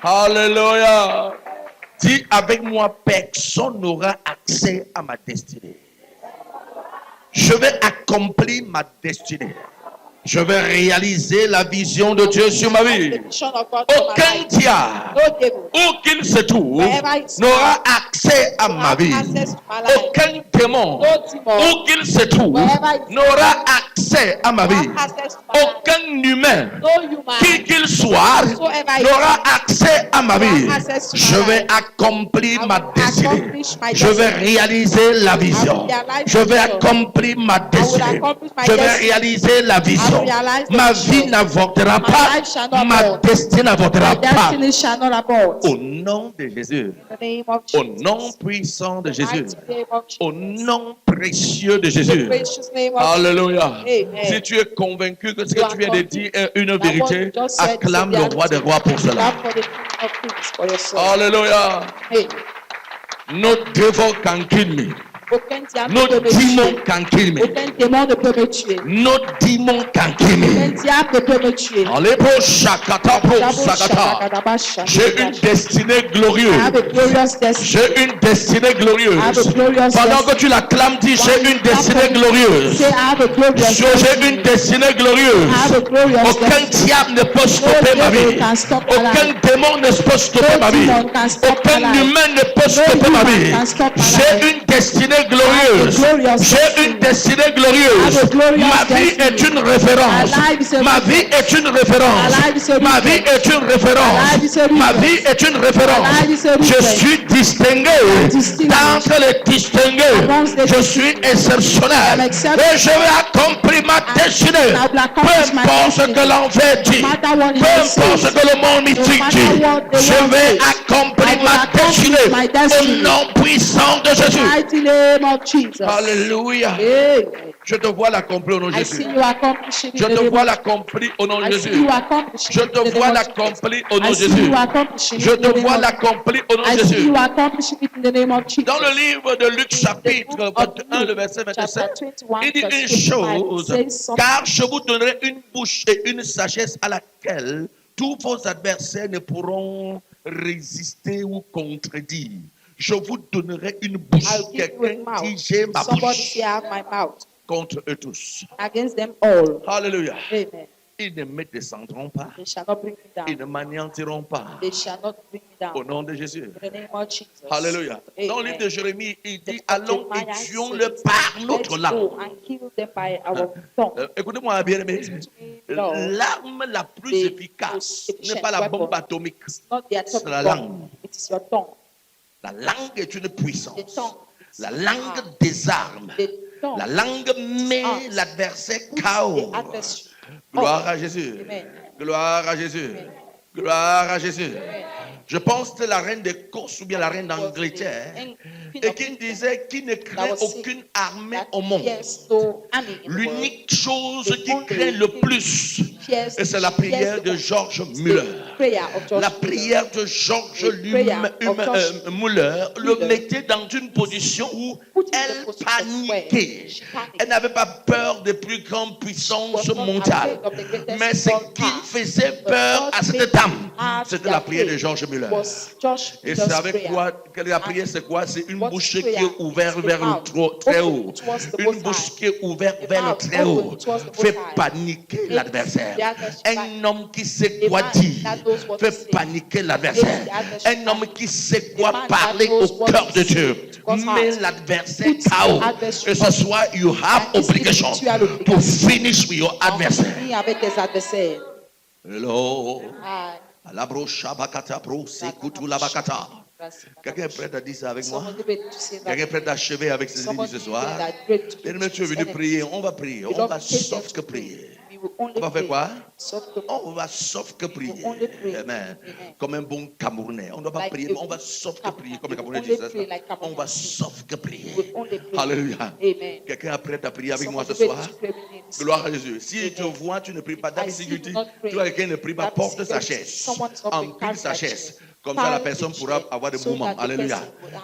Alléluia. Dis avec moi, personne n'aura accès à ma destinée. Je vais accomplir ma destinée. Je vais réaliser la vision de Dieu sur ma vie. Aucun diable, où qu'il se trouve, n'aura accès à ma vie. Aucun démon, où qu'il se trouve, n'aura accès à ma vie. Aucun humain, qui qu'il soit, n'aura accès à ma vie. Je vais accomplir ma destinée. Je vais réaliser la vision. Je vais accomplir ma destinée. Je vais réaliser la vision. Ma vie n'avortera pas. Ma destinée n'avortera pas. Au nom de Jésus. Au nom puissant de Jésus. Au nom précieux de Jésus. Alléluia. Si tu es convaincu que ce que tu viens de dire est une vérité, acclame le roi des rois pour cela. Alléluia. No devil can kill me. No demon can kill me. Aucun démon ne peut me tuer. No demon can kill me. Aucun diable ne peut me tuer. J'ai une destinée glorieuse. J'ai une destinée glorieuse. Pendant que tu l'acclames, dis j'ai une destinée glorieuse. J'ai une destinée glorieuse. Aucun diable ne peut stopper ma vie. Aucun démon ne peut stopper ma vie. Aucun humain ne peut stopper ma vie. J'ai une destinée glorieuse. J'ai une destinée glorieuse. Ma vie est une référence. Ma vie est une référence. Ma vie est une référence. Ma vie est une référence. Je suis distingué d'entre les distingués. Je suis exceptionnel. Et je vais accomplir ma destinée. Peu importe ce que l'enfer dit. Peu importe ce que le monde mythique dit. Je vais accomplir ma destinée. Au nom puissant de Jésus. Alléluia. Je te vois l'accomplir au nom de Jésus. Je te vois l'accomplir au nom de Jésus. Je te vois l'accomplir au nom de Jésus. Je te vois l'accomplir au nom de Jésus. Dans le livre de Luc chapitre 21, le verset 27, il dit une chose, car je vous donnerai une bouche et une sagesse à laquelle tous vos adversaires ne pourront résister ou contredire. Je vous donnerai une bouche. Quelqu'un dit j'ai ma bouche contre eux tous. Alléluia. Ils ne me descendront pas. Ils ne m'anéantiront pas. Au nom de Jésus. Alléluia. Dans le livre de Jérémie, il dit allons et tuons-le par notre langue. Écoutez-moi bien, aimé. L'arme la plus efficace n'est pas la bombe atomique, c'est la langue. La langue est une puissance. La langue désarme. La langue met l'adversaire KO. Gloire à Jésus. Gloire à Jésus. Gloire à Jésus. Je pense que la reine d'Écosse ou bien la reine d'Angleterre et qui disait qu'il ne craint aucune armée au monde. L'unique chose qui craint le plus, et c'est la prière de George Muller. La prière de George Muller le mettait dans une position où elle paniquait. Elle n'avait pas peur des plus grandes puissances mondiales. Mais ce qui faisait peur à cette dame, c'était la prière de George Muller. Et c'est avec quoi la prière, c'est quoi? C'est une bouche qui est ouverte vers le très haut. Une bouche qui est ouverte vers le très haut fait paniquer l'adversaire. Un homme qui sait quoi dire fait paniquer l'adversaire. Un homme qui sait quoi parler au cœur de Dieu met l'adversaire KO. Et ce soir, you have obligation to finish with your adversary. Hello. Quelqu'un est prêt à dire ça avec moi? Quelqu'un est prêt à achever avec ses ennemis ce soir? Bien, tu es venu prier, on va prier. On va sauf que prier. On va faire quoi? On va sauf que prier. Amen. Comme un bon Camerounais. On ne doit pas prier, mais on va sauf que prier. Comme les Camerounais disent ça. On va sauf que prier. Alléluia. Quelqu'un est prêt à prier avec moi ce soir? Gloire à Jésus. Si tu vois, tu ne pries pas. Si tu dis, tu vois quelqu'un ne prie pas, porte sa chaise. Empile sa chaise. Comme ça, la personne pourra avoir des mouvements. Alléluia.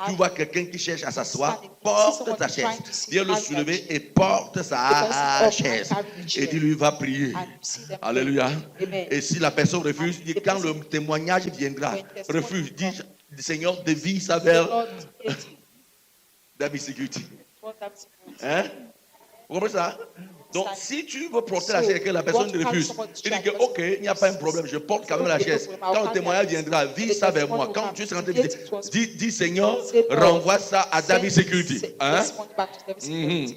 Tu vois quelqu'un qui cherche à s'asseoir, porte ta chaise. Viens le soulever et porte sa chaise. Et dis-lui, va prier. Alléluia. Et si la personne refuse, dis, quand le témoignage viendra, refuse, dis, Seigneur, dévie ça vers David Security. Hein? Vous comprenez ça? Donc, si tu veux porter la chaise et que la personne refuse, il dit que, ok, il n'y a pas un problème, je porte quand même la chaise. Quand le témoignage viendra, vis ça vers moi. Quand tu seras en train de dire, dis Seigneur, renvoie ça à David Security. Hein?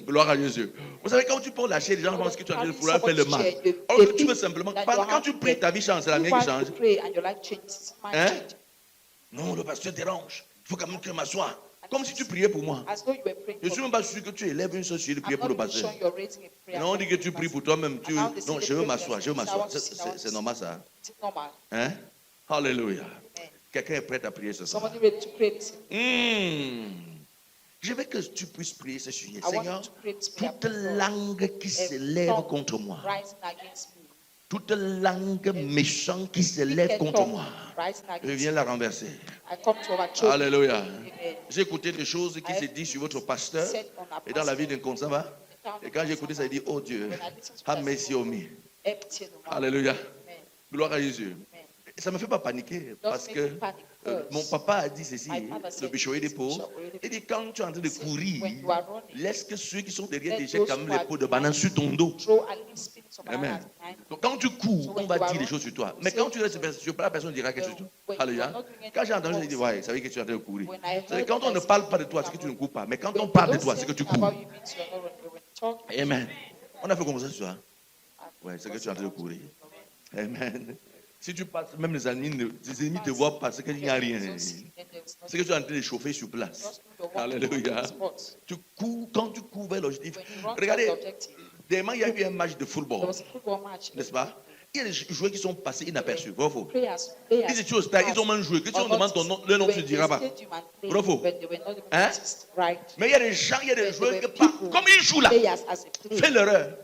Gloire à Jésus. Vous savez, quand tu portes la chaise, les gens pensent que tu es en train de vouloir faire le mal. Or, tu veux simplement, quand tu pries, ta vie change, c'est la mienne qui change. Hein? Non, le pasteur dérange. Il faut quand même que je m'assoie. Comme si tu priais pour moi. Je ne suis même pas sûr que tu élèves une société de prier pour le pasteur. Non, on dit que tu pries pour toi-même. Non, je veux m'asseoir, je veux m'asseoir. C'est normal ça. Hein? Alléluia. Quelqu'un est prêt à prier ce soir. Je veux que tu puisses prier ce sujet. Seigneur, toute langue qui s'élève contre moi, toute langue méchante qui s'élève contre moi, je viens la renverser. Alléluia. J'ai écouté des choses qui se disent sur votre pasteur et dans la vie d'un consommateur. Et quand j'ai écouté ça, il dit, oh Dieu, have mercy on me. Alléluia. Gloire à Jésus. Et ça ne me fait pas paniquer parce que mon papa a dit ceci, le bichouet des pauvres. Il dit, quand tu es en train de courir, laisse que ceux qui sont derrière déjettent quand même les pots de banane sur ton dos. Amen. Donc quand tu cours, on va dire des choses sur toi. Mais quand tu restes sur la personne dira quelque chose sur toi. Alléluia. Quand j'ai entendu, j'ai dit, ouais, ça veut dire que tu es en train de courir. Quand on ne parle pas de toi, c'est que tu ne cours pas. Mais quand on parle de toi, c'est que tu cours. Amen. On a fait comme ça ce soir. Ouais, c'est que tu es en train de courir. Amen. Si tu passes, même les ennemis te voient parce qu'il n'y a rien. C'est que tu es en train de chauffer sur place. Alléluia. Tu cours, quand tu cours vers l'objectif. Regardez, dernièrement, il y a eu un match de football. N'est-ce pas? Il y a des joueurs qui sont passés inaperçus. Vrai ou faux? Ils étaient au stade, ils ont même joué. Que tu on demande ton nom, le nom, tu ne diras pas. Vrai ou faux? Hein? Mais il y a des gens, il y a des joueurs qui, comme ils jouent là, font l'erreur.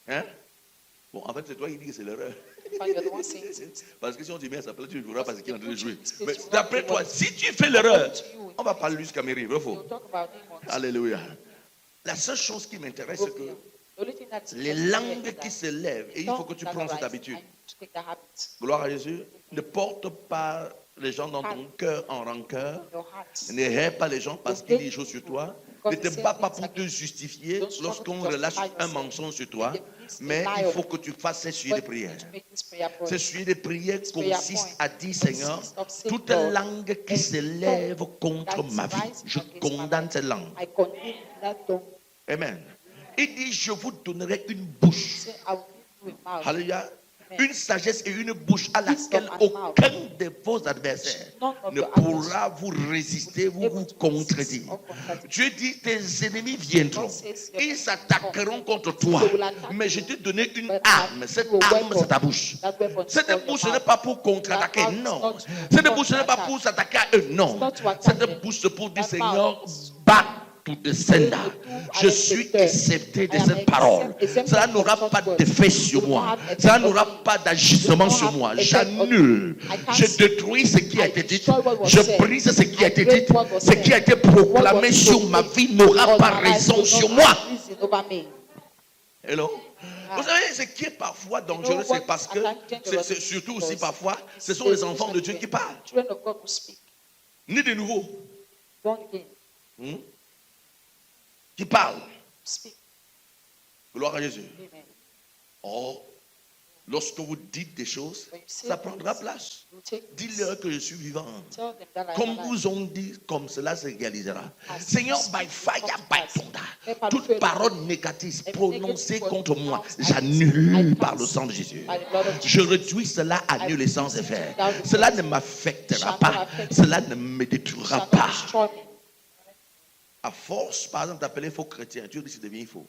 Hein? Bon, en fait, c'est toi qui dis que c'est l'erreur. Parce que si on te met à sa place, tu ne joueras pas ce qu'il est en train de jouer. Mais d'après toi, si tu fais l'erreur, on va parler jusqu'à mairie. Vrai ou faux? Alléluia. La seule chose qui m'intéresse, c'est que les langues qui se lèvent, et il faut que tu prennes cette habitude. Gloire à Jésus. Ne porte pas les gens dans ton cœur en rancœur. Ne hais pas les gens parce qu'ils disent des choses sur toi. Ne te bats pas pour te justifier lorsqu'on relâche un mensonge sur toi. Mais il faut que tu fasses ces sujets de prière. Ces sujets de prière consistent à dire, Seigneur, toute langue qui se lève contre ma vie, je condamne cette langue. Amen. Il dit, je vous donnerai une bouche. Alléluia. Une sagesse et une bouche à laquelle aucun de vos adversaires ne pourra vous résister, vous contredire. Dieu dit, tes ennemis viendront. Ils s'attaqueront contre toi. Mais je t'ai donné une arme. Cette arme, c'est ta bouche. Cette bouche, ce n'est pas pour contre-attaquer, non. Cette bouche, ce n'est pas pour s'attaquer à eux, non. Cette bouche, c'est pour dire, Seigneur, bat. To descendre. Je suis accepté de cette parole. Cela n'aura pas d'effet sur moi. Cela n'aura pas d'agissement sur moi. J'annule. Je détruis ce qui a été dit. Je brise ce qui a été dit. Ce qui a été proclamé sur ma vie n'aura pas raison sur moi. Hello? Vous savez, ce qui est parfois dangereux, c'est parce que, c'est surtout aussi parfois, ce sont les enfants de Dieu qui parlent. Ni de nouveau. Qui parle. Gloire à Jésus. Oh, lorsque vous dites des choses, ça prendra place. Dis-leur que je suis vivant. Comme vous ont dit, comme cela se réalisera. Seigneur, by fire, by thunder, toute parole négative prononcée contre moi, j'annule par le sang de Jésus. Je réduis cela à nul et sans effet. Cela ne m'affectera pas. Cela ne me détruira pas. À force, par exemple, d'appeler faux chrétien, Dieu dit que ça devient faux.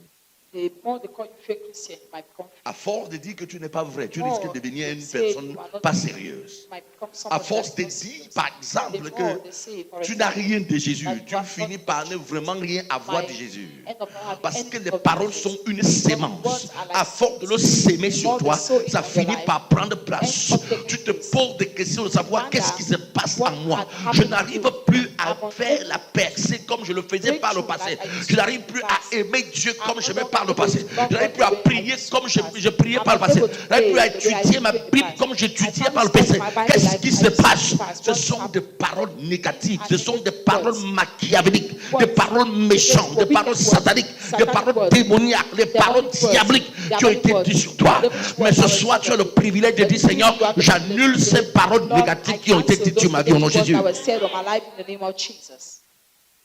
the more they call you fake Christian, you might become À force de dire que tu n'es pas vrai, tu more risques de devenir une say personne you are not pas true, sérieuse. you might become À somebody force that de is not dire, serious. par And exemple, the que more they say, for tu n'as example, rien de Jésus, that tu you are finis not par ne true, vraiment rien avoir de might Jésus. end up not having Parce que any les of paroles Jesus. sont une Because sémence. words are like À force de le seeds. s'aimer The sur more toi, they sow in ça your finit life, par prendre place. ends up taking Tu te place. poses des questions de savoir qu'est-ce qui se passe What en moi. had Je happened n'arrive to you? plus à I'm faire unable la percée comme je le faisais par le breakthrough passé. like I used Je to n'arrive do in plus the à past. aimer Dieu comme I'm j'aimais no par le longer passé. able to love Je n'arrive God plus à the way I prier used to comme in je the past. priais I'm par le passé. unable to Je n'arrive plus à pray the way I étudier used ma to in the Bible past. comme j'étudiais I par le can't passé. study my Bible Qu'est-ce like qui I se used to passe? in the past. Ce What sont happened? des paroles négatives, And ce sont des negative paroles words. machiavéliques, des Words. paroles méchantes, des Wicked paroles words. sataniques, des Satanic paroles words. démoniaques, des paroles Demonic words. diaboliques qui ont été dites sur toi. Mais ce soir, tu as le privilège de dire, Seigneur, j'annule ces paroles négatives qui ont été dites sur ma vie au nom de Jésus.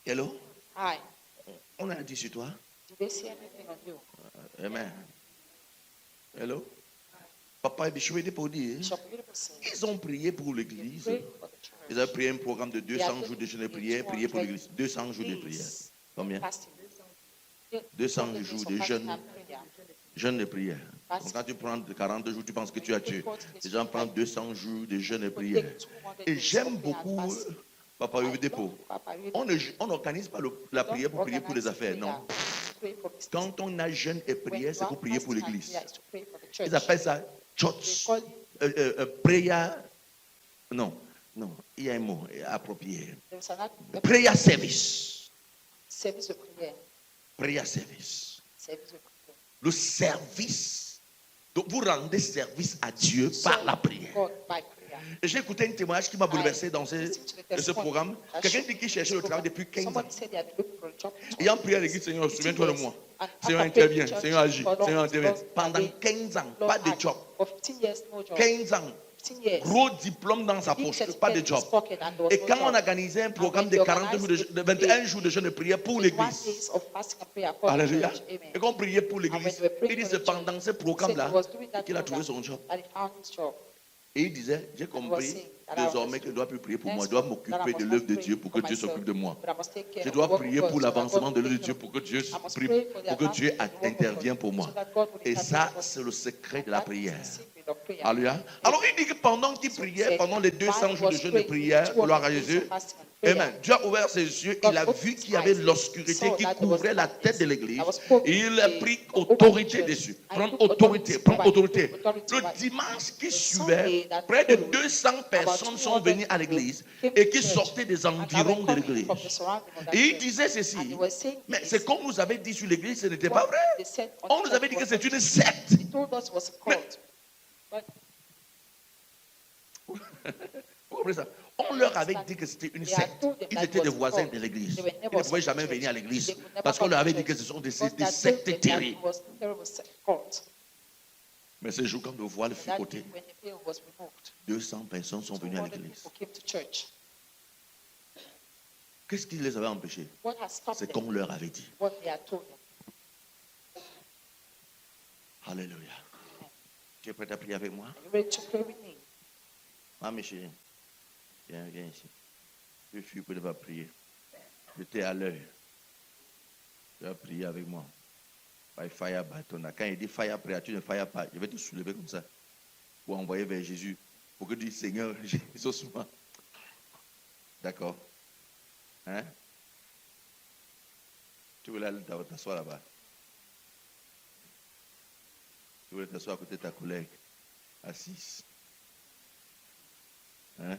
Hello? Hi. On a dit sur toi? Did they say anything on you? Amen. Hello? Papa et Bichou étaient pour dire, Bishop, beautiful saying. ils ont prié pour l'église. Pray for the church. Ils ont prié un programme de 200 jours de jeûne et prière, prier pour l'église. 200 jours de prière. Combien? Fasting. 200 jours de jeûne, jeûne et prière. Donc quand tu prends 40 jours, tu penses que tu as tué. Les gens prennent 200 jours de jeûne et prière. Et j'aime beaucoup, Papa Dépôt. On n'organise pas la prière pour prier pour les affaires, non. Quand on a jeûne et prière, c'est pour prier pour l'église. Ils appellent ça church, prayer. Non, il y a un mot approprié. Prayer service. Service de prière. Prayer service. Service de prière. Le service. Donc vous rendez service à Dieu par la prière. God by prayer. Et j'ai écouté un témoignage qui m'a bouleversé dans ce programme. Quelqu'un dit qu'il cherchait le travail depuis 15 ans. Somebody said they had looked for a job. Ayant prié à l'église, Seigneur, souviens-toi de moi. Seigneur, intervient. Seigneur, agit. Seigneur, intervient. Pendant 15 ans, pas de job. For 15 years, no job. 15 ans. 15 years. Gros diplôme dans sa poche, pas de job. Et quand on organisait un programme de 40 jours, de 21 jours de jeûne de prière pour l'église, alléluia, et qu'on priait pour l'église, il dit cependant ce programme-là qu'il a trouvé son job. Et il disait, j'ai compris désormais que je ne dois plus prier pour moi, je dois m'occuper de l'œuvre de Dieu pour que Dieu s'occupe de moi. Je dois prier pour l'avancement de l'œuvre de Dieu pour que Dieu intervienne pour moi. Et ça, c'est le secret de la prière. Alléluia. Alors il dit que pendant qu'il priait, pendant les 200 jours de jeûne de prière, gloire à Jésus, amen, Dieu a ouvert ses yeux, il a vu qu'il y avait l'obscurité qui couvrait la tête de l'église. Et il a pris autorité dessus. Prendre autorité, prendre autorité. Le dimanche qui suivait, près de 200 personnes sont venues à l'église et qui sortaient des environs de l'église. Et il disait ceci, mais c'est comme nous avait dit sur l'église, ce n'était pas vrai. On nous avait dit que c'est une secte. Vous comprenez ça? On leur avait dit que c'était une secte. Ils étaient des voisins de l'église. Ils ne pouvaient jamais venir à l'église parce qu'on leur avait dit que ce sont des sectes terribles. Mais ce jour, quand le voile fut ôté, 200 personnes sont venues à l'église. Qu'est-ce qui les avait empêchés? C'est qu'on leur avait dit. Alléluia. Tu es prêt à prier avec moi? Ah, mes chéris, viens ici. Je suis pour ne pas prier. J'étais à l'heure. Tu vas prier avec moi. By fire, by thunder. Quand il dit fire prayer, tu ne fire pas. Je vais te soulever comme ça pour envoyer vers Jésus. Pour que tu dises, Seigneur, Jésus souvent. D'accord? Hein? Tu veux aller t'asseoir là-bas? Tu veux t'asseoir à côté de ta collègue, assise. Hein?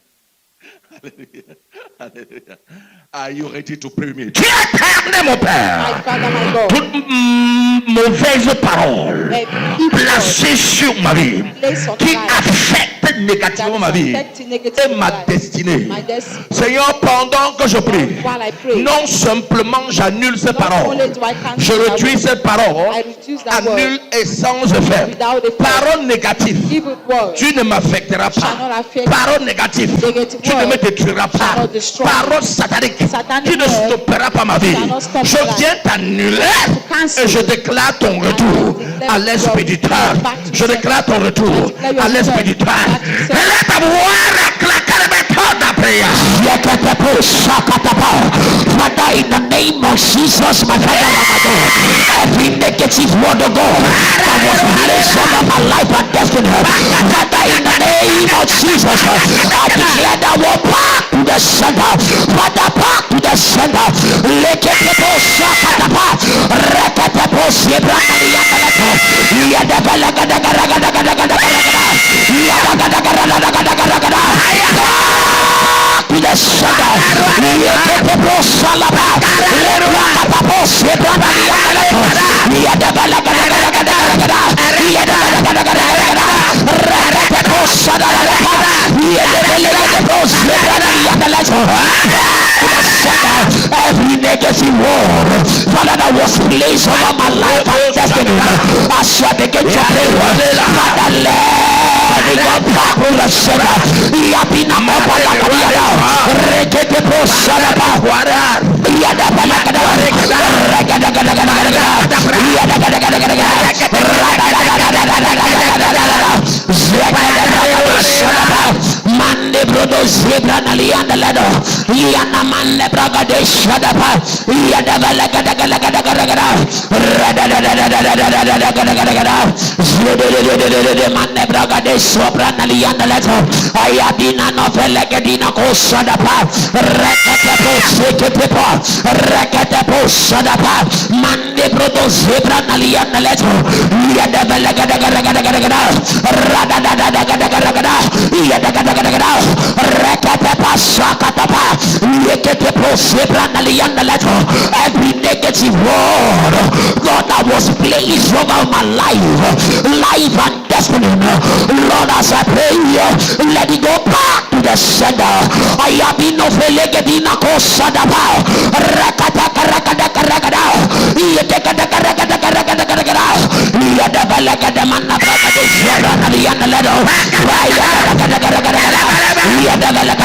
Alléluia. Alléluia. Are you ready to pray me? Tu es éternel, mon Père. Toute mauvaise parole placée sur ma vie qui affecte négativement ma vie et ma destinée. Seigneur, pendant que je prie, non simplement j'annule ces paroles, je réduis ces paroles à nulle et sans effet. Paroles négatives, tu ne m'affecteras pas. Paroles négatives, tu ne me détruiras pas. Paroles sataniques, tu ne stopperas pas ma vie. Je viens t'annuler et je déclare ton retour à l'esprit du temps. Je déclare ton retour à l'esprit du temps. Let ta voix claquer les méthodes d'après. Father, in the name name of Jesus, my Father, my God, every negative word of God that was placed over my life and destiny, Father, in the name of Jesus, I declare that we're back to the center. Father, back to the center. Leketepo shakatapa, reketepo shebranaliyangalata, yadagalagadagaragadagaragadagaragada, yadagadagadagaragadagaragada, to the center. Leketepo shalaba, lebrakapapo shebranaliyangalata, yadagalagadagaragadagaragada, yadagalagadagaragada, reketepo shadalapa, yadagalagadapo shebranaliyangalata. Every negative word, Father, that was placed over my life and destiny, I shall begin to pray. Father, let it go back to the center. Yapina mabala kadiada, rekete posalaba, yada bala kadara, rekada kada kada kada, yada kada kada kada kada, mande brodo zebra nalianda lado, yana mande braga de shadapa, yada bala kada kada kada kada kada, rada da da da da da da da kada kada kada, zede mande braga de sobra nalianda lado, ayadina novela kadina ko shadapa, rekete po sekete po, rekete po shadapa, mande brodo zebra nalianda lado, yada bala kada kada kada kada kada, rada da da da kada kada kada, yada kada kada kada, rekete pa shakatapa, yekete po zebra nalianda lado. Every negative word, God, that was placed over my life and destiny, Lord, as I pray, let it go back to the center. I have been of a legadina kosadaba, rakata karakada karakada, yekata karakada karakada karakada, yadabalagada manabrakade sharana lianalado, yadabalagada karakada, yadabalagada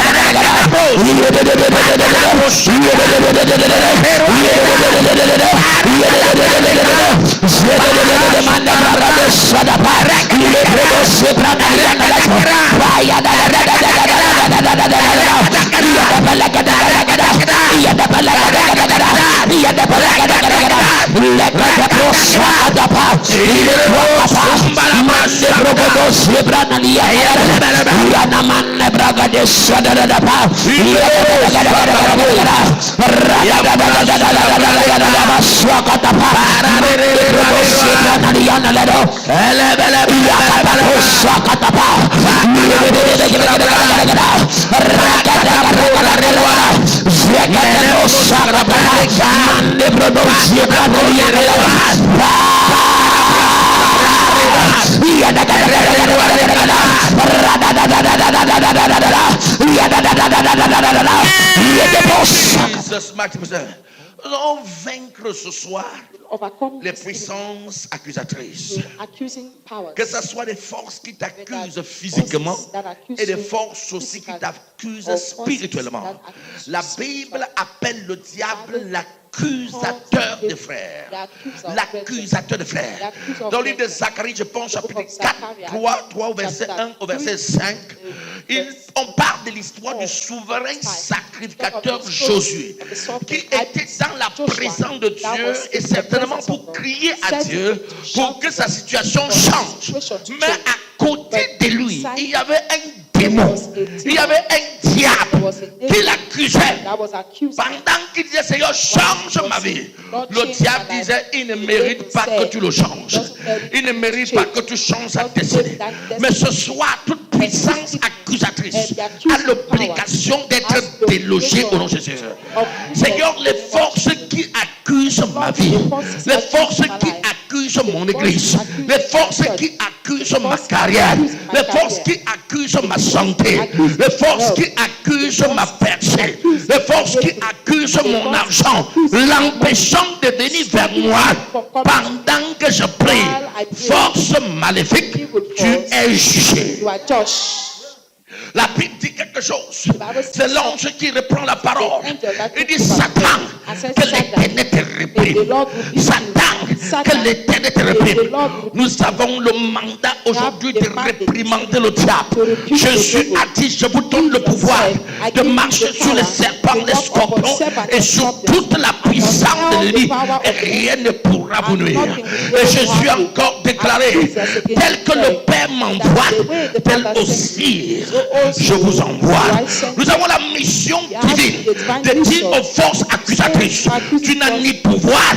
Jesus, nous allons vaincre ce soir les puissances accusatrices. Que ce soit des forces qui t'accusent physiquement et des forces aussi qui t'accusent spirituellement. La Bible appelle le diable l'accusateur des frères. L'accusateur des frères. Dans le livre de Zacharie, je pense, chapitre 4, 3 au verset 1 au verset 5, on parle de l'histoire du souverain sacrificateur Josué, qui était dans la présence de Dieu et certainement pour crier à Dieu pour que sa situation change. Mais à côté de lui, il y avait un démon, il y avait un diable qui l'accusait. Pendant qu'il disait, Seigneur, change ma vie, le diable disait, il ne mérite pas que tu le changes. Il ne mérite pas que tu changes sa destinée. Mais ce soir, toute puissance accusatrice a l'obligation d'être délogée au nom de Jésus. Seigneur, les forces qui accusent ma vie, les forces qui accusent mon église, les forces qui accusent ma carrière, les forces qui accusent ma santé, les forces qui accusent ma personne, les forces qui accusent mon argent, l'empêchant de venir vers moi pendant que je prie, force maléfique, tu es jugé. La Bible dit quelque chose. C'est l'ange qui reprend la parole. Il dit, Satan, que l'éternel te reprenne. Satan, Que l'Éternel te réprime. Nous avons le mandat aujourd'hui de réprimander le diable. Jésus a dit, je vous donne le pouvoir de marcher sur les serpents, les scorpions et sur toute la puissance de l'ennemi. Et rien ne pourra vous nuire. Et Jésus a encore déclaré, tel que le Père m'envoie, tel aussi je vous envoie. Nous avons la mission divine de dire aux forces accusatrices, tu n'as ni pouvoir,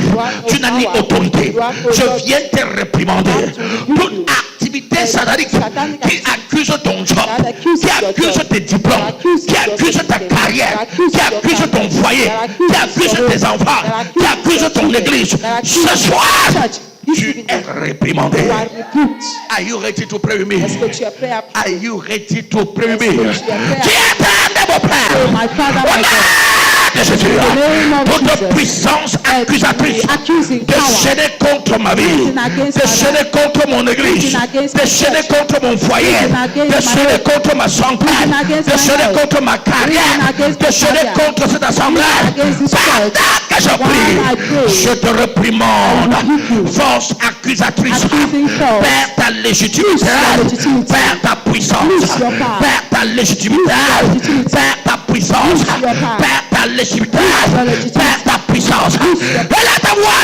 tu n'as ni autorité. Je viens te réprimander. Toute activité satanique qui accuse ton job, qui accuse tes diplômes, qui accuse ta carrière, qui accuse ton foyer, qui accuse tes enfants, qui accuse ton église, ce soir, tu es réprimandé. Are you ready to pray with me? Are you ready to pray with me? Toute puissance accusatrice déchaînée contre ma vie, déchaînée contre mon église, déchaînée contre mon foyer, déchaînée contre ma santé, déchaînée contre ma carrière, déchaînée contre cette assemblée. Pendant que je prie, je te réprimande. Force accusatrice, perds ta légitimité, perds ta puissance, perds ta légitimité, perds ta puissance, perds ta légitimité, perds ta puissance. Et là, ta voix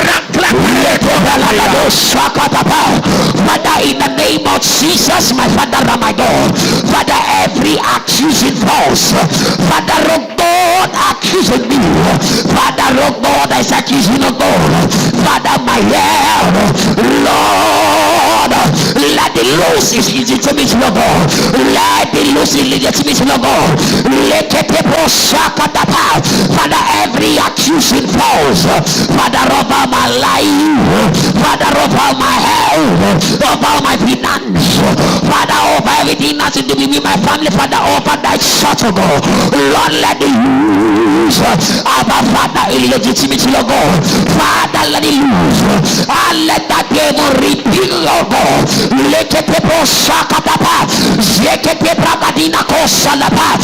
Father, in the name of Jesus, my Father, my God, Father, every accusing force, Father, oh God, accusing me, Father, oh God, is accusing of God, Father, my head, Lord, let the loose is legitimate, Lord God, let the loose is legitimate, Lord God, let the people shakatapa, Father, every accusing force, Father, over my life, Father, over my health, over my finance, Father, over everything that's to do with me, my family, Father, over that shut of God, Lord, let the use, our Father, illegitimate, Lord God, Father, let it lose, and let that devil repeat, Lord God, let the people shakatapa, zekete bragadina kosalapa,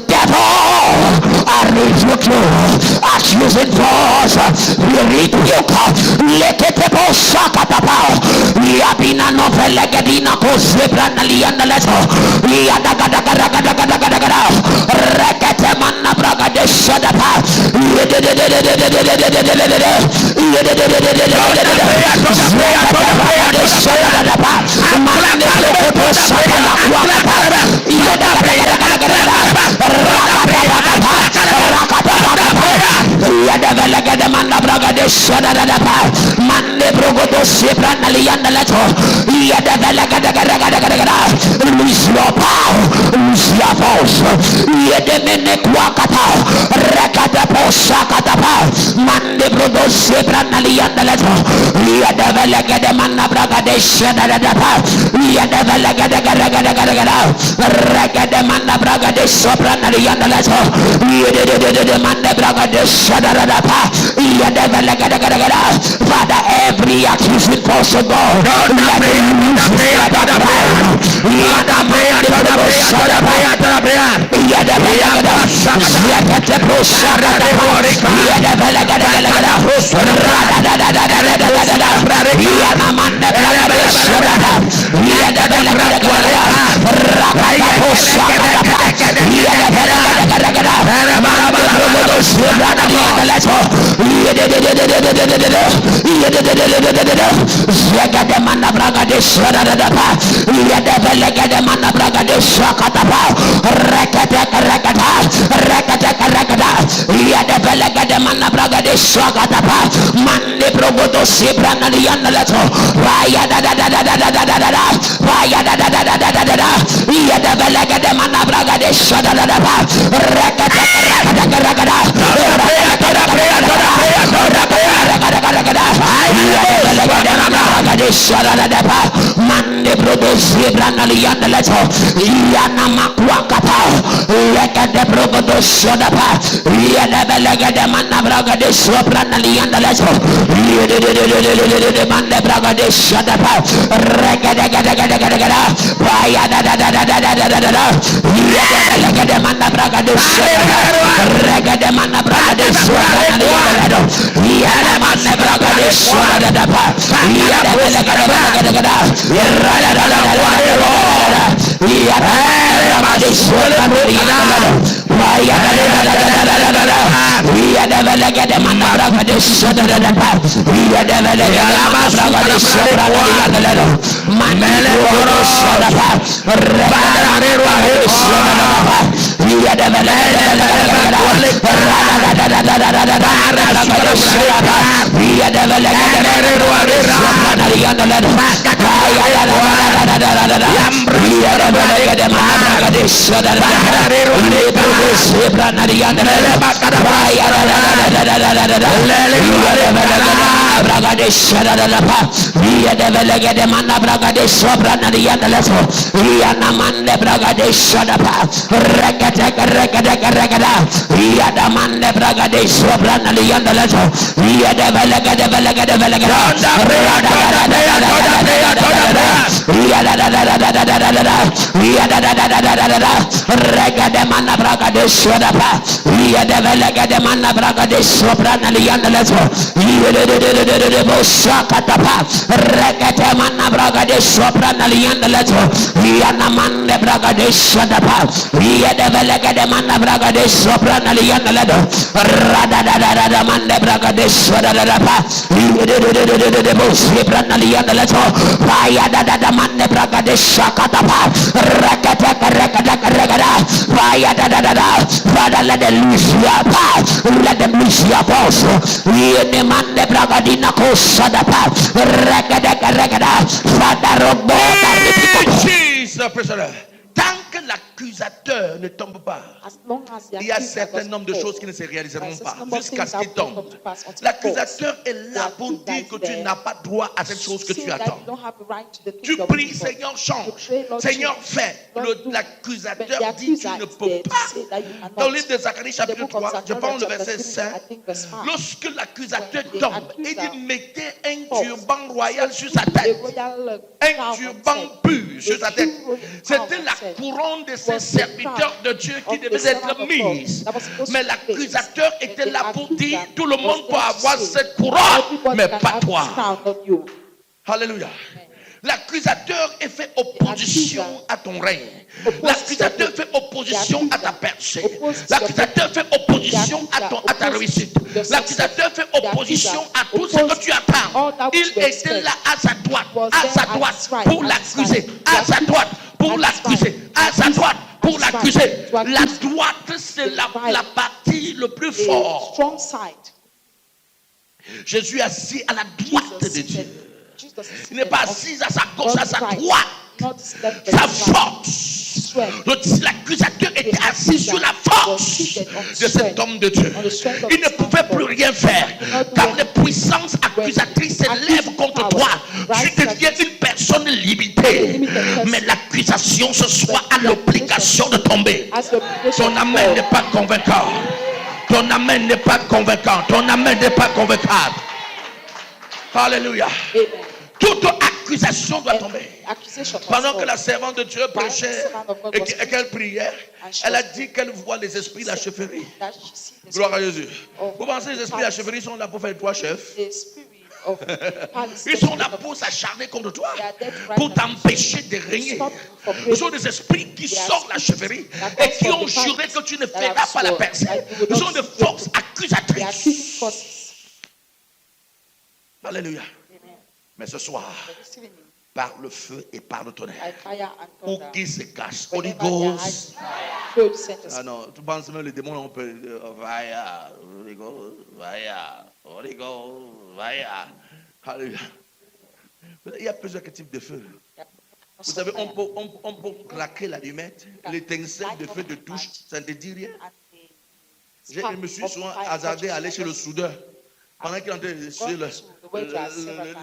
devil, I rebuke you, accusing force, we rebuke, let the people shakatapa, yabina no pelegadina kosebra nalianda leto, yadagadagadagadagadagadagada, rekete manna braga de shadapa, lose your power, lose your force. Yedemene kwakata, rekata posakata, mande brodo sebranali yandaleto. Yedevelegede manna bragade shadadapa. Yedevelegede regede manna bragade sobranali yandaleto. Yedede manna bragade shadadapa. Yedevelegede. Father, every accusing force of God, let it Yagade mana braga de shadadapa, Yadabelegade mana braga de shakatapa, Rekata, Yadabelegade mana braga de shakatapa, Mande progodo sibrana yandalato, Yadabelegade mana braga de shadadapa, Rekata, Mande produce branali yandalato yana makwakata leke de brogodo sodapa. Yadabelega de manna braga de soprana lianda leso. Yede mande braga de sodapa. Regada. Paya da. Yadabelega de manna braga de sodapa. Regada manna braga de soprana lianda leso. Yada manna braga de sodapa. Yadabelega de Father, let them lose your power. Let them lose your force. Tant que l'accusateur ne tombe pas, il y a un certain nombre de choses qui ne se réaliseront pas jusqu'à ce qu'il tombe. L'accusateur est là pour dire que tu n'as pas droit à cette chose que tu attends. Tu pries, Seigneur, change. Seigneur, fais. L'accusateur dit tu ne peux pas. Dans le livre de Zacharie chapitre 3, je prends le verset 5. Lorsque l'accusateur tombe, il dit mettez un turban royal sur sa tête. Un turban pur sur sa tête. C'était la couronne de ces serviteurs de Dieu qui devait être mise. Mais l'accusateur était là pour dire tout le monde peut avoir cette couronne, mais pas toi. Alléluia. L'accusateur est fait opposition à ton règne. L'accusateur fait opposition à ta percée. L'accusateur fait opposition à ta réussite. L'accusateur fait opposition à tout ce que tu attends. Il était là à sa droite pour l'accuser. À sa droite pour l'accuser. À sa droite pour l'accuser. La droite, c'est la partie le plus forte. Jésus est assis à la droite de Dieu. Il n'est pas assis à sa gauche, à sa droite. Sa force. L'accusateur était assis sur la force de cet homme de Dieu. Il ne pouvait plus rien faire. Quand les puissances accusatrices s'élèvent contre toi, tu deviens une personne limitée. Mais l'accusation ce soir a l'obligation de tomber. Ton amen n'est pas convaincant. Ton amen n'est pas convaincant. Ton amen n'est pas convaincable. Alléluia. Toute accusation doit tomber. Pendant que la servante de Dieu prêchait et qu'elle priait, elle a dit qu'elle voit les esprits de la chefferie. Gloire à Jésus. Vous pensez que les esprits de la chefferie sont là pour faire toi chef? Ils sont là pour s'acharner contre toi, pour t'empêcher de régner. Ce sont des esprits qui sortent la chefferie et qui ont juré que tu ne feras pas la percée. Ce sont des forces accusatrices. Alléluia. Mais ce soir, par le feu et par le tonnerre, où qui se cache, Holy Ghost. Ah non, tu penses même les démons, on peut vaya, Holy Ghost, vaya, Holy Ghost, vaya. Alléluia. Il y a plusieurs types de feu. Vous savez, on peut craquer l'allumette, l'étincelle de feu de touche, ça ne te dit rien. Je me suis souvent hasardé à aller chez le soudeur. Pendant qu'il est en train de sur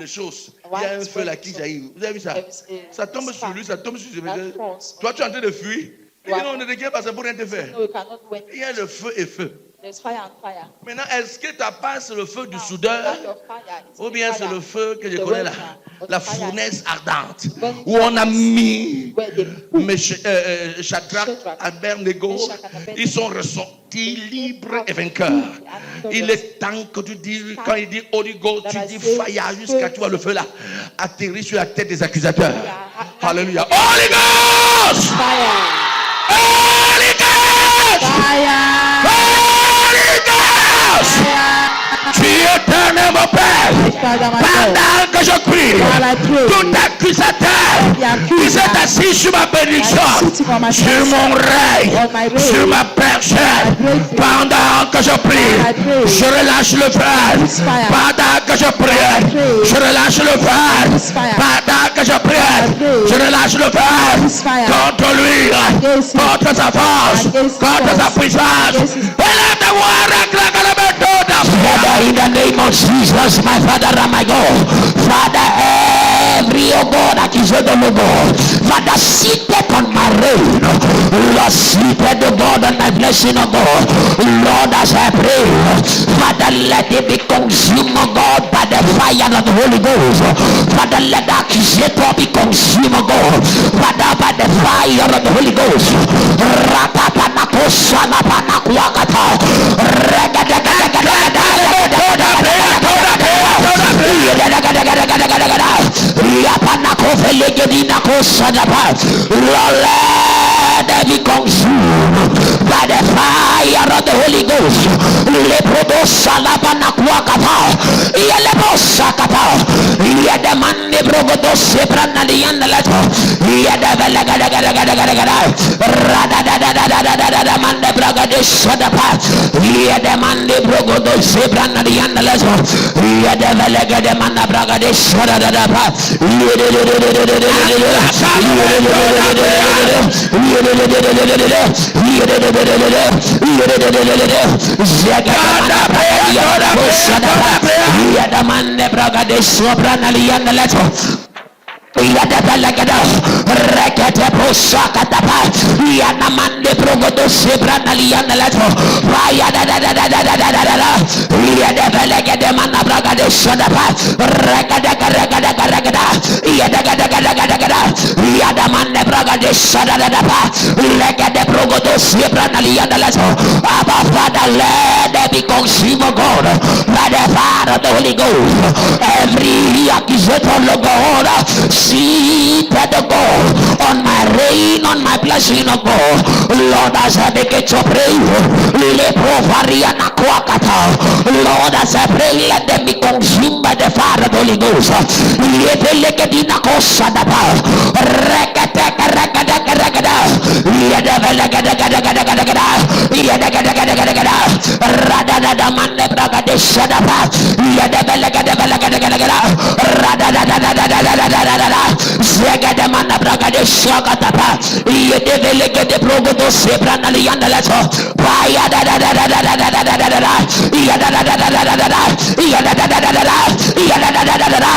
les choses, il y a un feu là qui jaillit. Vous avez vu ça? Ça tombe sur lui, ça tombe sur lui. Toi, tu es en train de fuir. Il dit non, ne t'inquiète pas, c'est pour rien te faire. No, you cannot win. Il y a le feu et feu. There's fire and fire. Maintenant, est-ce que ta part c'est le feu du Now, soudeur that your fire is ou the bien c'est fire le feu que je of the connais là, welder, or la the fire fournaise ardente burning où on a mis where they put Shadrach, Shadrach, Abednego, Meshach and Abednego. ils sont ressortis libres et vainqueurs. Il est temps que tu dis, quand il dit Holy Ghost, tu dis fire jusqu'à tu vois le feu là atterrir sur la tête des accusateurs. Alléluia. Holy Ghost! fire. Holy Ghost! Fire. Holy Ghost! Tu es éternel, mon Père. Pendant que je prie, tout accusateur qui s'est assis sur ma bénédiction, sur mon règne, sur ma personne, pendant que je prie, je relâche le feu. Pendant que je prie, je relâche le feu. Pendant que je prie, je relâche le feu contre lui, contre sa force, contre sa puissance. Élève ta voix, réclame le béton. Father, in the name of Jesus, my Father and my God, Father, every, oh God, accusator, oh God, Father, seated on my reign, Lord, seated, oh God, on my blessing, oh God, Lord, as I pray, Father, let it be consumed, oh God, by the fire of the Holy Ghost. Father, let the accusator be consumed, oh God, Father, by the fire of the Holy Ghost. Let them be consumed by the fire of the Holy Ghost. Yadabalagada, Rekete Posakatapa, Yanamande Progodo Sebranaliana Lato, Yadabalagada Manabraga de Sadapa, Regada, Yadamande Braga de Sadadapa, Legade Progodo Sebranaliana Lato, Abba Father, let there be consumed, God, by the fire of the Holy Ghost. Every accusation of God, seated, oh God, on my reign, on my blessing, oh God, Lord, as I begin to pray, Lord, as I pray, let them be consumed by the fire of the Holy Ghost. Zegadamana bragade shakatapa yedeveleke de progodo sebrana lianda leto paya da da da da da da da da da da da ya da da da da da da da da ya da da da da da da ya da da da da da da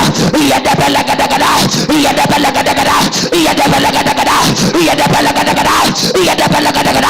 ya da belaga da da ya da belaga da da ya da belaga da da ya da belaga da da ya da belaga da da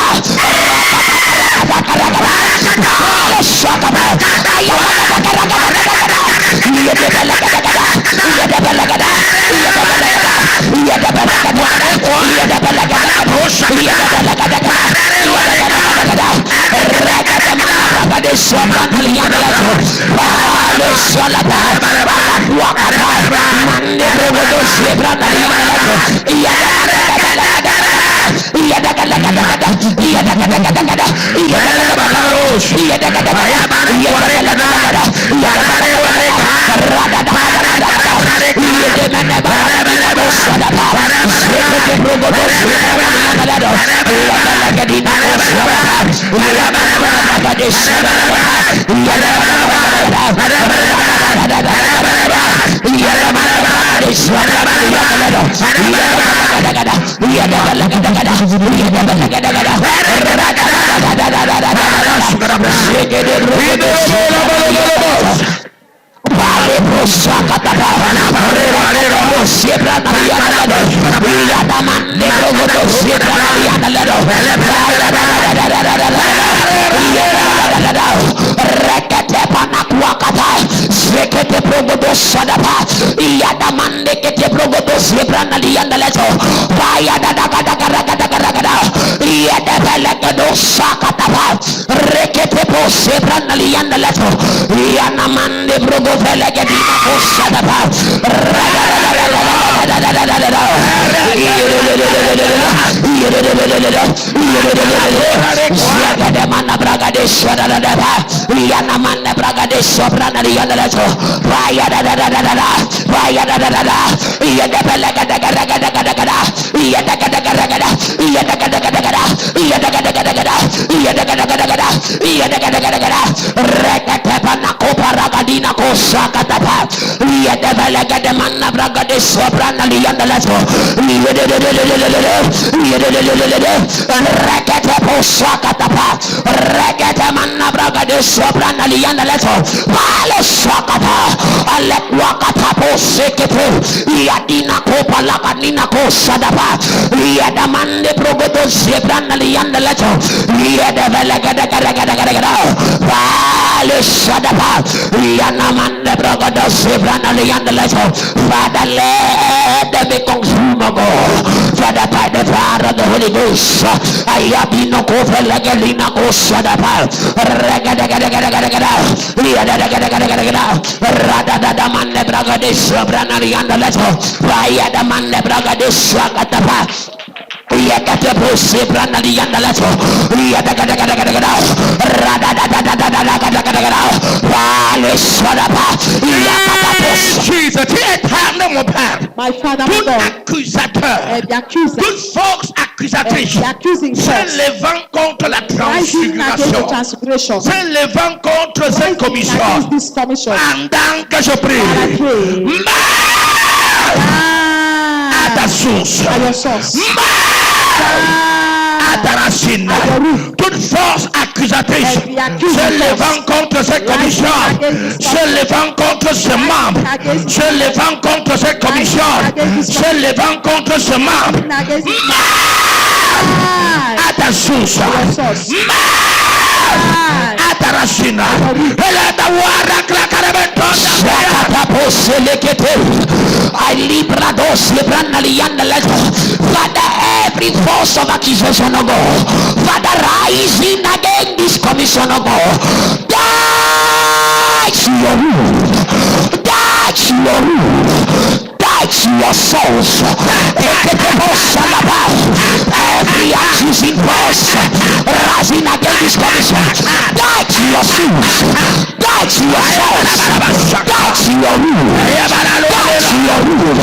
Siempre Rekete panakuakata. Zekete progodo sadapa. Iyada mande kete progodo zebrana lianda leto. Vaya da da da da da da da. Iyada belegedo sakatapa. Rekete po zebrana lianda leto. Iyana mande progo velegedina po sadapa. Mana bragade shadadaba, Yana mana bragade sobrana yandalato, Vaya da da da da da, Vaya da da da da, Yadabalaga da da da da da da, Yadagadagaragada, Yadagadagada, Yadagadagada, Yadagadagada, Yadagadagada, Rekatepana Koparagadina Kosakatapa, Yadabalaga de mana bragade sobrana yandalato, Rekatepo Sakatapa. Regata manna braga de sobrana lianda leto vale sakata ale wakata po sekepo yadina ko palaka nina ko sadapa yada mande progodo sobrana lianda leto yada velega de vale sadapa yana mande progodo sobrana lianda leto Father let them be consumed Father by the power of the Holy Ghost ayabino ko velegelina ko sadapa rada mande braga de sobrana lianda leto vaya da mande braga de sakatapa Yakate Pussy Brandali Yandalato, Yadagadagadagada, Radadadadadadadadadada, Valeswadapa, Jesus, My Father, tout accusateur, toute force accusatrice, s'élevant contre la transfiguration, s'élevant contre cette commission, pendant que je prie, à ta source, à ta racine, toute force accusatrice se levant contre cette commission, se levant contre ce membre, se levant contre cette commission, se levant contre ce membre, à ta source, à ta racine, I libra dos libra lianda leto. Father, every force of accusation of God, Father, rising again this commission of God, that's your rule, that's your rule, that's your souls. Every accusing force rising against this commission, that's your souls, that's your souls, that's your rule, that's your rule.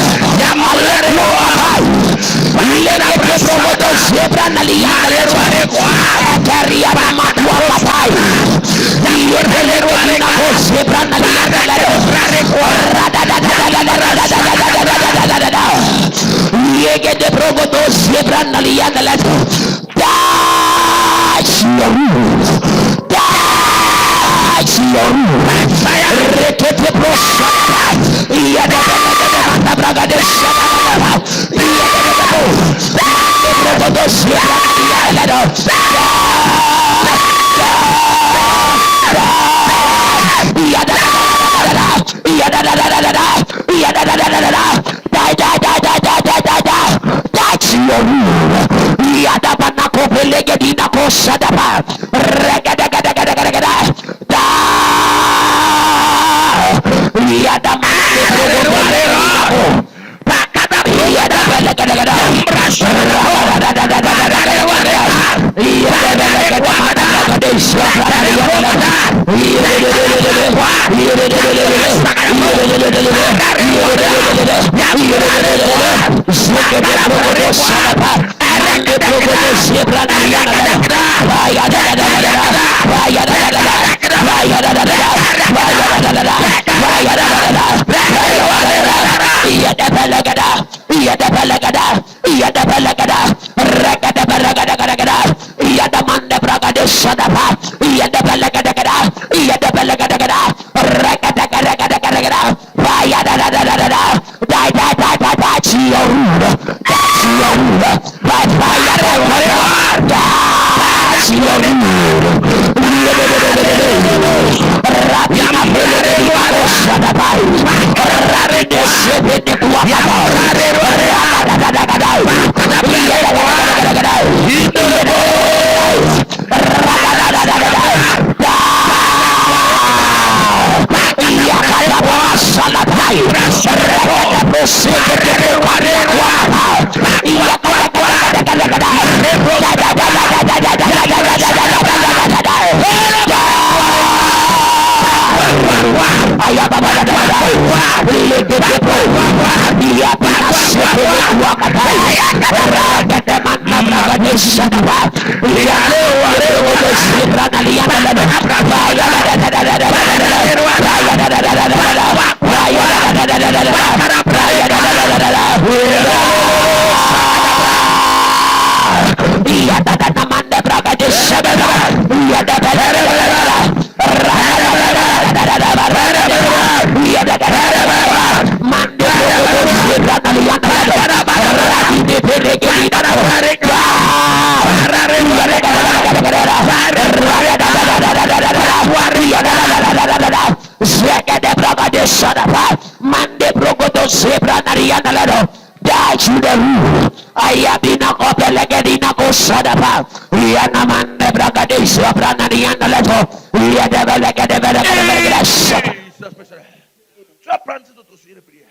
Tu vas prendre cette autre prière.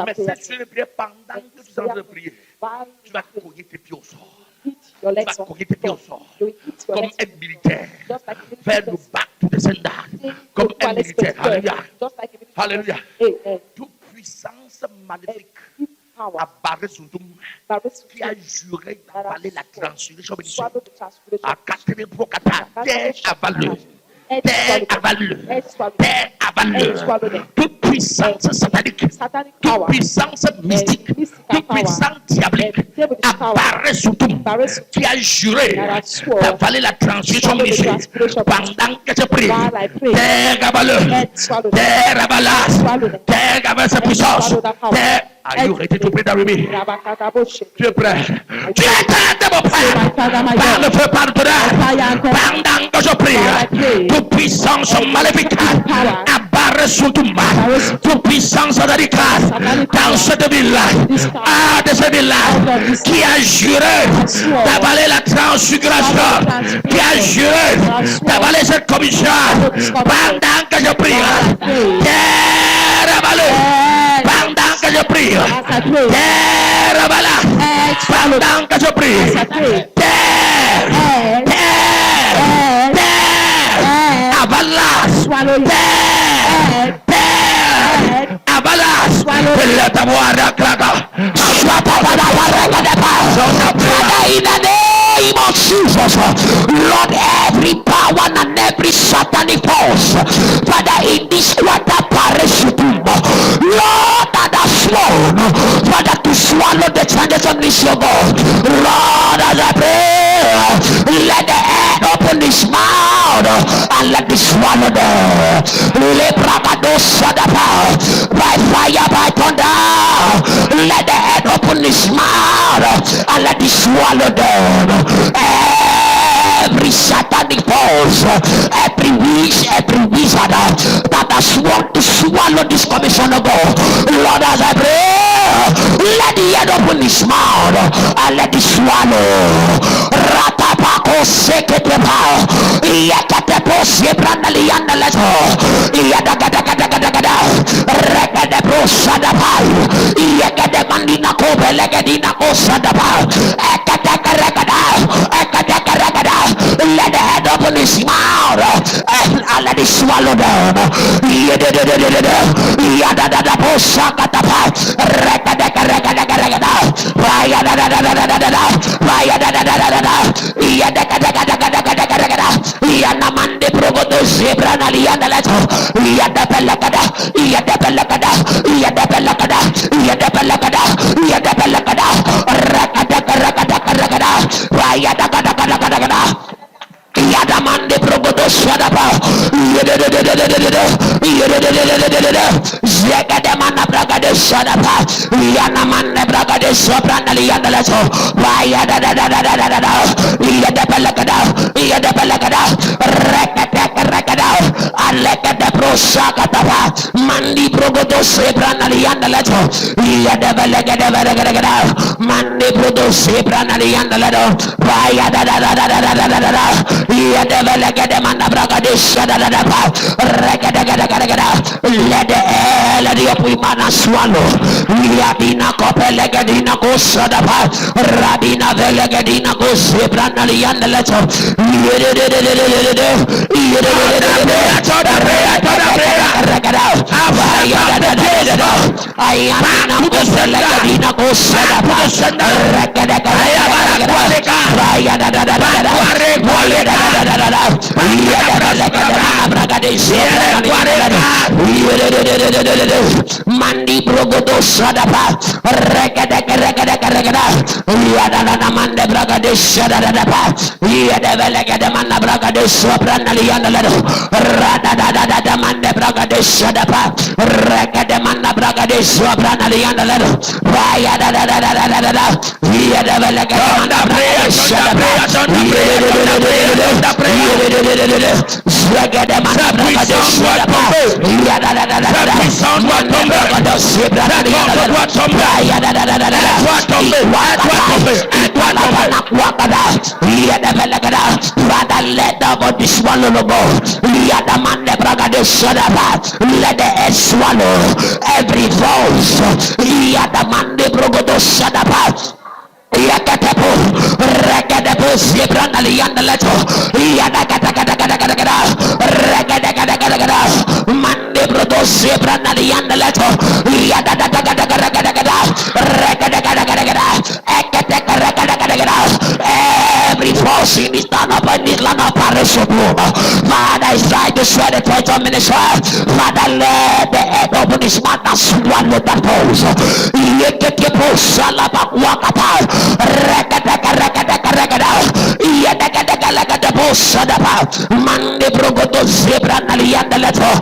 Mais cette prière, pendant que tu es en train de prier, tu vas cogner tes pieds au sol. Tu vas cogner tes pieds au sol. Comme un militaire. Faire le back to the sender. Comme un militaire. Alléluia. Alléluia. Toute puissance maléfique a barré son doux, qui a juré d'avaler la transgression à 80 pour 4 terre avale-le. Terre avale-le. Terre avale-le. Toute puissance satanique, toute puissance mystique, toute puissance diabolique apparaît sous tout, qui a juré d'avaler la transgression pendant que je prie. Terre avale-le. Terre avale-le. Terre avale sa puissance. Terre. Are you ready to pray that with me? Tu es prêt? Tu es prêt de mon Père? Par le feu pardonneur, pendant que je prie, toute puissance maléfique abarre sur tout mal, toute puissance radicale dans cette ville-là, de cette ville-là, qui a juré d'avaler la transgression, qui a juré d'avaler cette commission, pendant que je prie, terre avalée, pendant que je prie, terre avalée, pendant que je prie, terre, terre, terre, avalée, terre, terre, avalée, let the water crack. In the name of Jesus, Lord, every power and every satanic force, Father, in this quarter parachute, Lord, that has sworn, Father, to swallow the transition of your God, Lord, as I pray, let the head open his mouth and let it swallow them. By fire, by thunder, let the head open his mouth and let it swallow them. Every satanic force, every witch, every wizard that has sworn to swallow this commission of God, Lord, as I pray, let the head open his mouth and let it swallow. Ratapako seketepa, yakatepo sebrandalianda leto, yadagadagadagada, regadepo sadapai, yakademandina kobe legadina osadapa, let the head open his mouth and let it swallow down. Yadamande progodo shadaba Zegadamana bragade shadaba Yanamande bragade sobrandali yandalato Yadapelagada Sebranali and the letter. Yadabalagada, Mandi Brudo Sebranali and the letter. Yadabalagada Manabragadish, let the Eladiopimana swallow. Yadina Copelegadina go Sadapa, Rabina Velegadina go Sebranali and the letter. Mandi Brogodo Sadapa, Yadana Mande Bragadish Sadapa, Yadavalagaman Bragadish Sopranali and the letter, Radada Mande Bragadish Sadapa, Rekadaman Bragadish Sopranali and the letter, Yadavalagaman Bragadish Sadapa, Zagadaman Bragadish Sadapa, let the body swallow the ball. Let the head swallow every voice. Yakatepo, Rakadepo, Zebranali and the letter, Yadakatagada, Rakadagada, Mande Brodo, Zebranali and the letter, Yadakatagada, Rakadagada, every force in this land up and this land of Paris of Father is trying to sweat the church of ministry. Father, let the head open his mouth and swallow that pose. Yakatepo, Salabak Wakata. Mande Brogoto Zebranali and the letter.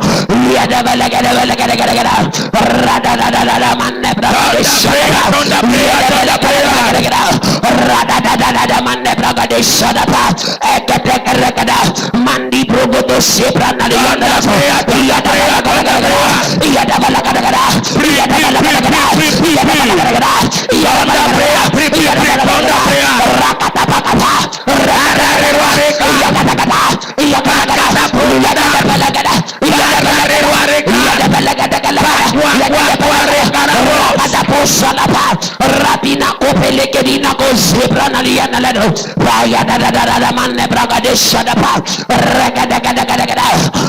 Mandi Brogoto Zebranali and Rabina Kopelekedina goes Zebranali and Ledo. Mande Bragadish Sadapa,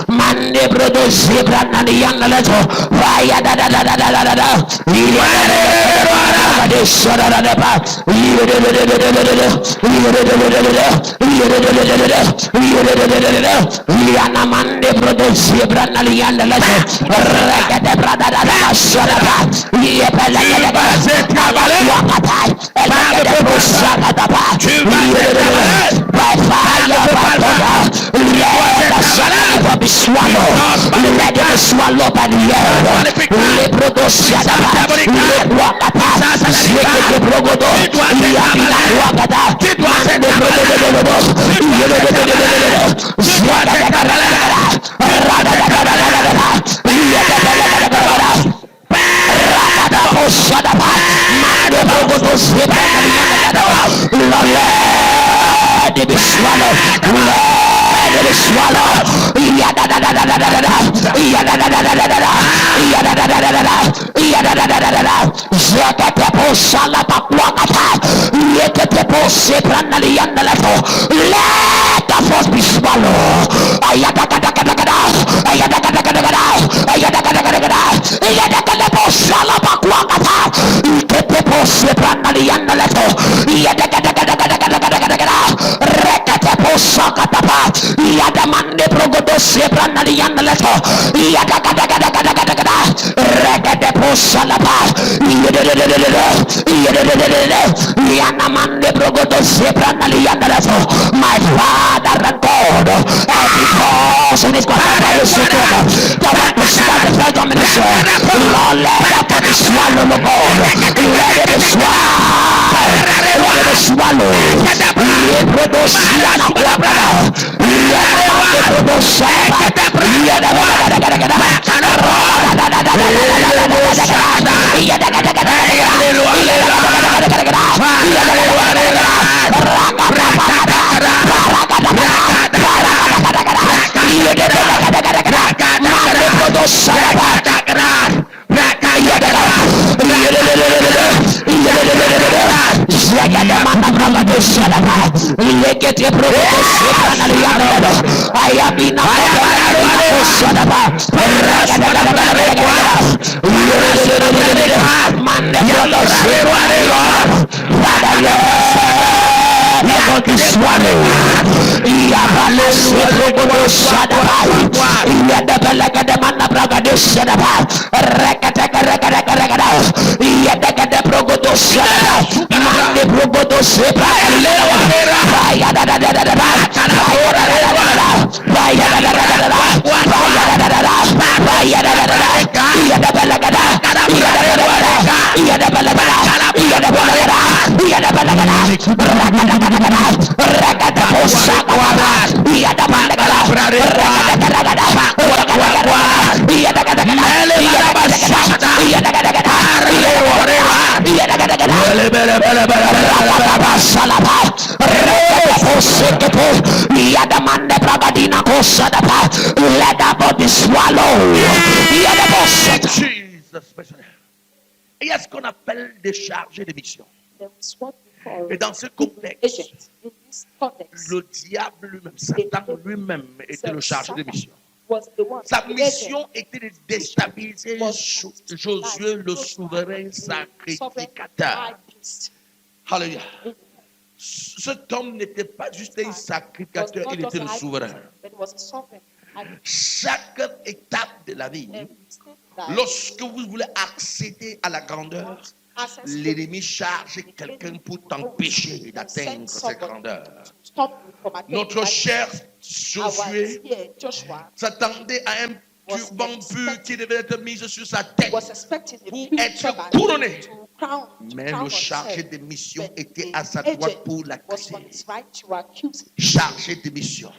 Mande Brodo Zebranali and Ledo. Liana Mande Brodo Zebranali and Ledo. By fire, let be swallowed. Let it be swallowed by the air. Let it be swallowed. Let it be swallowed. Let the force be swallowed. Yadamande Progodo Sebranali and the letter. Regade Posalapa. Yanamande Progodo Sebranali and the letter. My Father and God, every cause in his God, the one to start the third ministry. Lord, let that be swallowed, Lord. Let it be swallowed. Let it be swallowed. Let that body swallow. Il y a ce qu'on appelle des chargés de mission. Et dans ce contexte, le diable lui-même, Satan lui-même, était le chargé de mission. Sa mission était de déstabiliser Josué, le souverain sacrificateur. Alléluia. Cet homme n'était pas juste un sacrificateur, il était le souverain. Chaque étape de la vie, lorsque vous voulez accéder à la grandeur, l'ennemi charge quelqu'un pour t'empêcher d'atteindre cette grandeur. Notre cher Josué s'attendait à un turban pur qui devait être mis sur sa tête pour être couronné. Mais le chargé de mission était à sa droite pour l'accuser. Chargé de mission.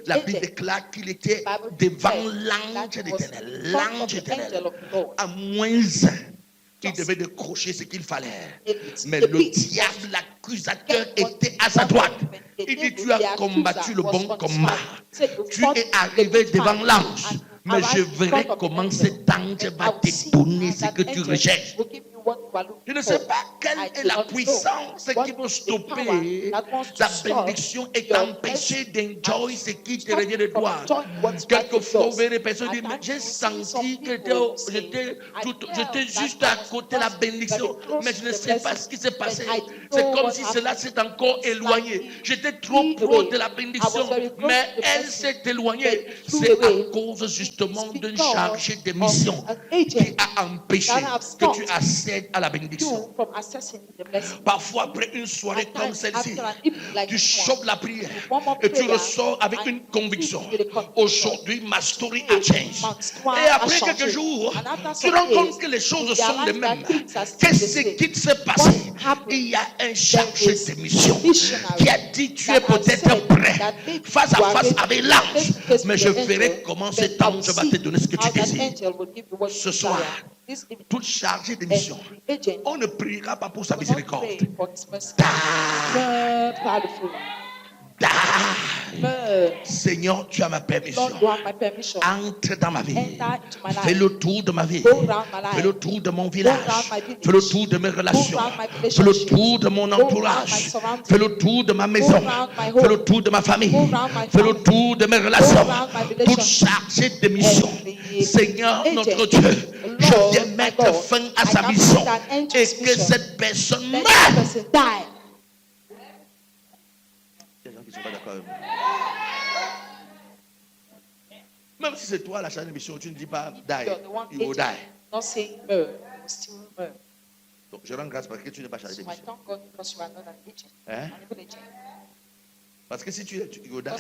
La Bible déclare qu'il était devant l'ange d'éternel. L'ange éternel. À moins il devait décrocher ce qu'il fallait. Mais le diable, l'accusateur, était à sa droite. Il dit, tu as combattu le bon combat. Tu es arrivé devant l'ange. Mais je verrai comment cet ange va te donner ce que tu recherches. Je ne sais pas quelle est la puissance qui va stopper ta bénédiction et t'empêcher d'enjoy ce qui te revient de toi. Quelquefois, vous verrez les personnes dire, mais j'ai senti que j'étais juste à côté de la bénédiction, mais je ne sais pas ce qui s'est passé. C'est comme si cela s'est encore éloigné. J'étais trop proche de la bénédiction, mais elle s'est éloignée. C'est à cause justement d'un chargé de mission qui a empêché que tu accèdes à la bénédiction. Parfois, après une soirée comme celle-ci, tu chopes la prière et tu ressors avec une conviction. Aujourd'hui, ma story a changé. Et après quelques jours, tu rends compte que les choses sont les mêmes. Qu'est-ce qui s'est passé? Il y a un chargé de mission qui a dit, tu es peut-être prêt face à face avec l'ange, mais je verrai comment cet ange va te donner ce que tu désires. Ce soir, tout chargé de mission, on ne priera pas pour sa miséricorde. Seigneur, tu as ma permission. Entre dans ma vie. Fais le tour de ma vie. Fais le tour de mon village. Fais le tour de mes relations. Fais le tour de mon entourage. Fais le tour de ma maison. Fais le tour de ma famille. Fais le tour de mes relations. Tout chargé de mission. Seigneur, notre Dieu, je viens mettre fin à sa mission et que cette personne meure. Il y a des gens qui ne sont pas d'accord avec moi. Même si c'est toi la charge de mission, tu ne dis pas die, you will die. Donc je rends grâce parce que tu n'es pas chargé de mission. Hein? Parce que si tu es, you will die.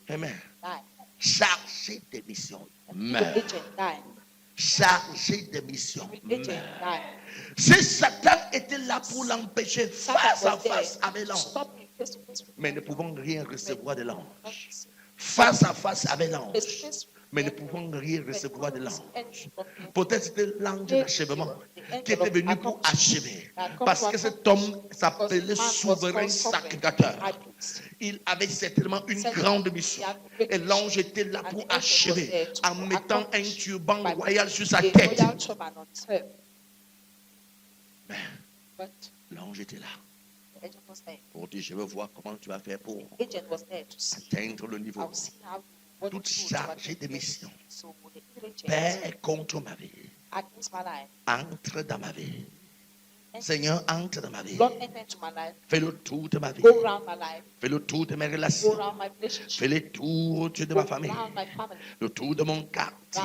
Amen. Chargé de mission, meurt. Chargé de mission, meurt. Si Satan était là pour l'empêcher face à face avec l'ange, mais ne pouvons rien recevoir de l'ange. Face à face avec l'ange, mais ne pouvons rien recevoir de l'ange. Peut-être c'était l'ange d'achèvement qui était venu pour achever. Parce que cet homme s'appelait souverain sacrificateur. Il avait certainement une grande mission. Et l'ange était là pour achever en mettant un turban royal sur sa tête. Mais l'ange était là pour dire, je veux voir comment tu vas faire pour atteindre le niveau. Toute chargée de mission. Père, contre ma vie. Entre dans ma vie. Seigneur, entre dans ma vie. Fais le tour de ma vie. Fais le tour de mes relations. Fais le tour de ma famille. Le tour de mon quartier.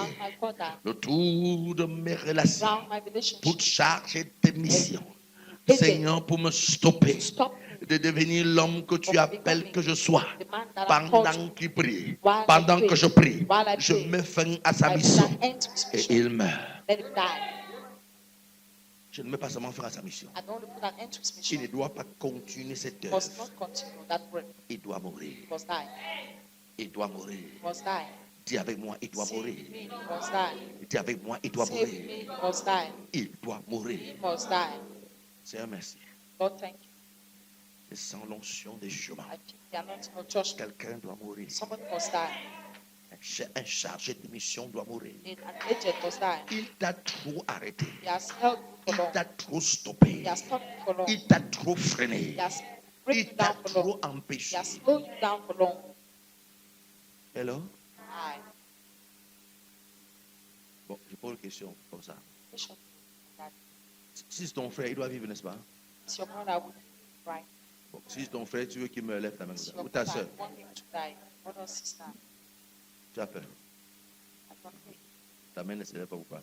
Le tour de mes relations. Toute chargée de mission. Seigneur, pour me stopper de devenir l'homme que tu appelles que je sois. Pendant qu'il prie, pendant que je prie, je mets fin à sa mission et il meurt. Je ne mets pas seulement fin à sa mission. Il ne doit pas continuer cette œuvre. Il doit mourir. Il doit mourir. Dis avec moi, il doit mourir. Dis avec moi, il doit mourir. Il doit mourir. Seigneur, merci. Et sans l'onction des chemins, quelqu'un doit mourir. Un chargé de mission doit mourir. Il t'a trop arrêté. Il t'a trop stoppé. Il t'a trop freiné. Il t'a trop empêché. Hello? Bon, je pose une question comme ça. Si c'est ton frère, il doit vivre, n'est-ce pas? Bon, si c'est ton frère, tu veux qu'il me lève ta main. Ou ta soeur. Tu as peur. Ta main ne se lève pas ou pas.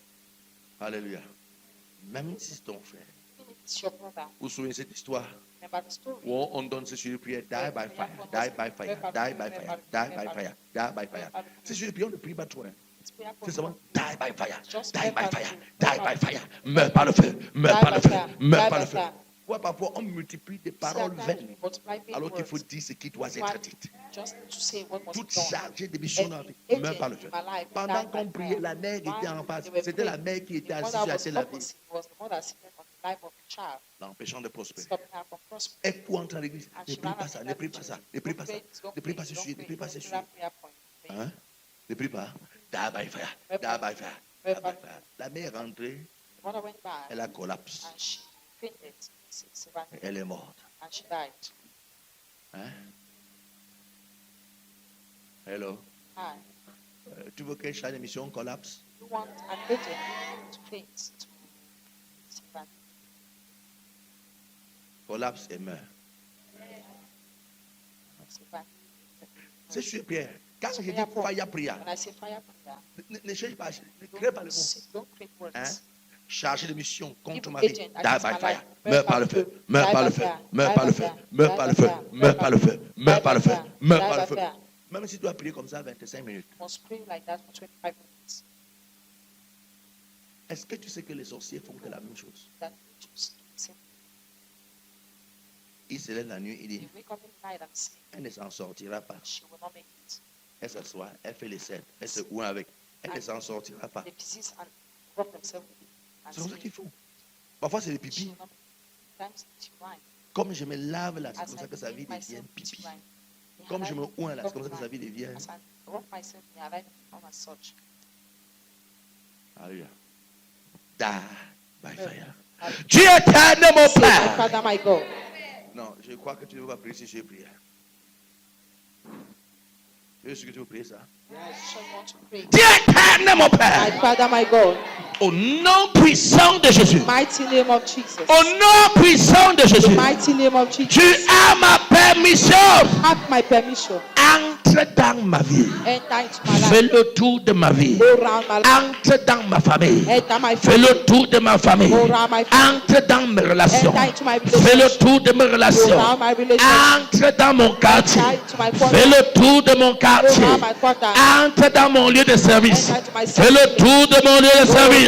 Alléluia. Même si c'est ton frère. Vous vous souvenez de cette histoire où on donne ce sur les prières, die by fire, die by fire, die by fire, die by fire, die by fire. C'est sur les prières, on ne prie pas trop. C'est seulement die by fire, die by fire, die by fire. Meurs par le feu, meurs par le feu, meurs par le feu. Ouais, parfois on multiplie des paroles vaines alors qu'il faut dire ce qui doit être dit. Toute chargée de mission dans la vie, meurt par le feu. Pendant qu'on priait, la mère était en face. C'était la mère qui était assise sur la vie, l'empêchant de prospérer. Et pour entrer à l'église, ne prie pas ça, ne prie pas ça, ne prie pas ça, ne prie pas ce sujet, ne prie pas ce sujet. Hein? Ne prie pas. Die by fire, die by fire, die by fire. La mère est rentrée, elle a collapsé. Elle est morte. Hein? Hello. Tu veux que chaque émission collapse? Collapse et meurt. C'est sur prière. Quand je dis fire prière, ne cherche pas, ne crée pas le mot. Hein? Chargé de mission contre ma vie, die by fire, meurs par le feu, meurs par le feu, meurs par le feu, meurs par le feu, meurs par le feu, meurs par le feu, meurs par le feu. Même si tu dois prier comme ça 25 minutes. Est-ce que tu sais que les sorciers font que la même chose? Il se lève la nuit, il dit, elle ne s'en sortira pas. Elle s'assoit, elle fait les scènes, elle se ouvre avec, elle ne s'en sortira pas. C'est comme ça qu'il faut. Parfois, c'est des pipis. Comme je me lave là, c'est comme ça que sa vie devient pipi. Comme je me oins là, c'est comme ça que sa vie devient. Alléluia. Die by fire. Dieu éternel, mon Père. Non, je crois que tu ne veux pas prier si je prie. Est-ce que tu veux prier ça? Dieu éternel, mon Père. My Father, my God. Au nom puissant de Jésus. Mighty name of Jesus. Au nom puissant de Jésus. Mighty name of Jesus. Tu as ma permission. Have my permission. Entre dans ma vie. Fais le tour de ma vie. Entre dans ma famille. Fais le tour de ma famille. Entre dans mes relations. Fais le tour de mes relations. Entre dans mon quartier. Fais le tour de mon quartier. Entre dans mon lieu de service. Fais le tour de mon lieu de service.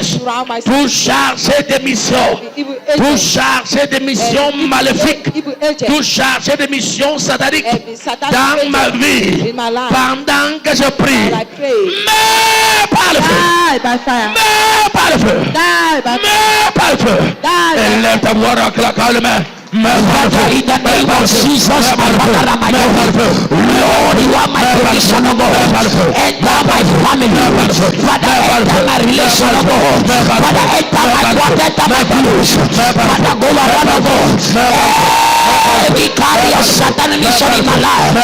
Tout chargé de missions. Tout chargé de missions maléfiques. Tout chargé de missions sataniques. Dans ma vie. my life. Pendant que je prie, While I pray. meurs par le feu. Die by fire. Meurs par le feu. Die by fire. Meurs par le feu. Die by Et lève ta voix, acclame le main. Meurs par le feu. In the name of Jesus, Meurs par le feu. Meurs par le feu. Lord, you are my provision, O God. Enter my family. Father, enter my relation, O God. Father, enter my work, enter my bills. Father, go around, O God. Every carry of Satan mission in my life. Die,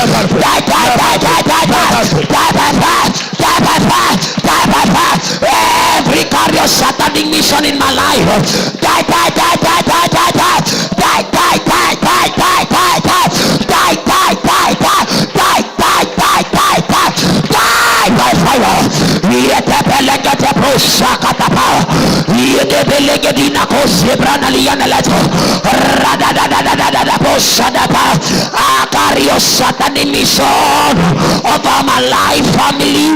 die, die, die, die, die. Die by fire. Die by fire. Die by fire. Every carry of Satanic mission in my life. Die, die, die, die, die, die, die. Die, die, die, die, die, die, die. Die, die, die, die, die, die, die, die, die. Die by fire. Yetepelekete prosakatapa. Yetebelegedina kosebrana lianeleto. Radadadadadadada posadapa. Akario Satanic mission over my life, family.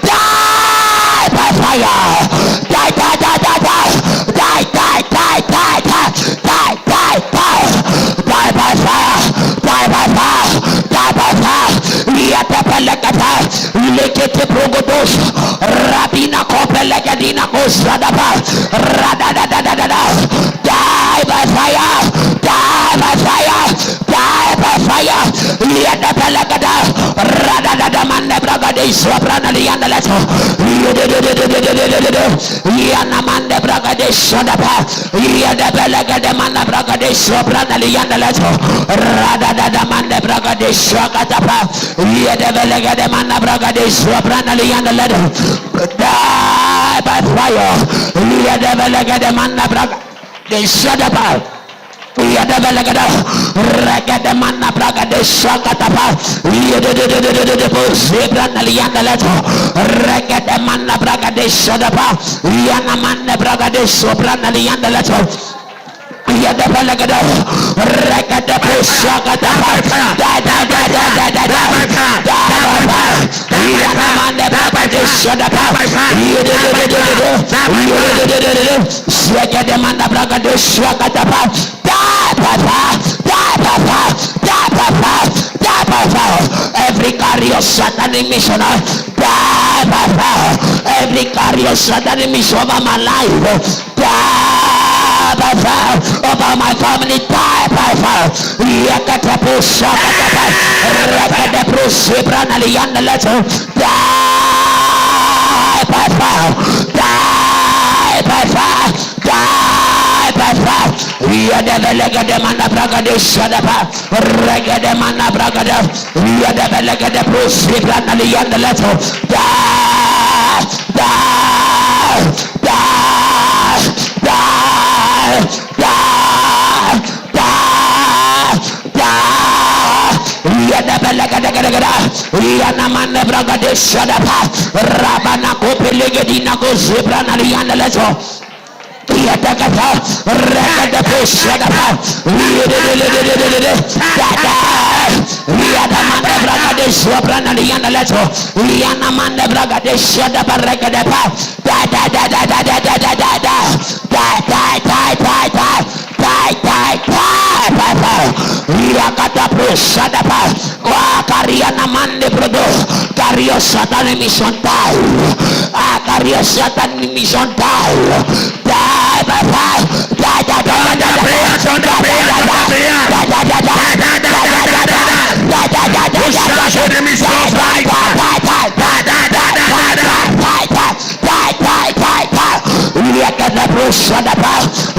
Die by fire. Die, die, die, die, die. Die, die, die, die, die. Die, die, die. Die by fire. Die by fire. Die by fire. Yatepelekata. Lekete progodos. Rabina kopelegadina kosadapa. Radadadadadada. Die by fire. Die by fire. Die by fire. Yatepelekata. Radadadamande bragade soprana liandeleto. Yanamande bragade sodapa. Yadabelagade manda bragade soprana liandeleto. Radadadamande bragade sokatapa. Yadabelagade manda bragade soprana liandeleto. Die by fire. Yadabelagade manda bragade sodapa. Yadabalagada Ragada Mana Braga de Shakatapa Yadabelagada Liandaleto Ragada Mana Braga de Shadapa Yanamanda Braga de Soprana Liandaleto Yadabalagada Ragada Shakatapa Yanamanda Braga de Shadapa Yadabelagada Mana Braga de Shakatapa. Every carrier Satanic mission, die by fire. Every carrier Satanic mission over my life, die by fire. Over my family, die by fire. Yakatapo Shakatapa, Rakatapo Sebranali and the letter, die by fire. Die by fire. Die by fire. Yadabelegade mana bragade shadapa. Regade mana bragade. Yadabelegade prosibra na liyanda leto. Die. Die. Die. Die. Die. Die. Yadabelegade. Yanamane bragade shadapa. Rabana kopelegedina go zebra na liyanda leto. Yadagata, Ragada Pushadapa, Yadamanda Bragadesh, Soprana Liana Leto, Lianamanda Bragadesh, Shadapa Regadapa, Yakata Pushadapa, Wakariana Mande Prodo, Cario Satan Mission Tile, Cario Satan Mission Tile, die by fire, die, die, die,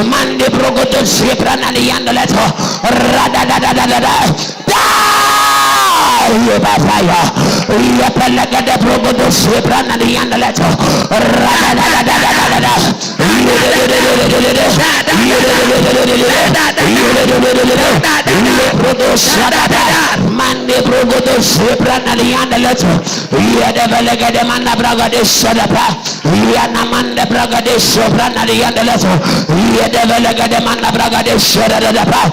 Mande progoto seprana lianda leto rada da da da da da by fire. Yapelagade progoto seprana lianda leto rada da da da da da Mande progoto seprana lianda leto Yadabelegade manda bragade sadapa Yanamanda bragade soprana lianda leto Yadabelegade manda bragade sadapa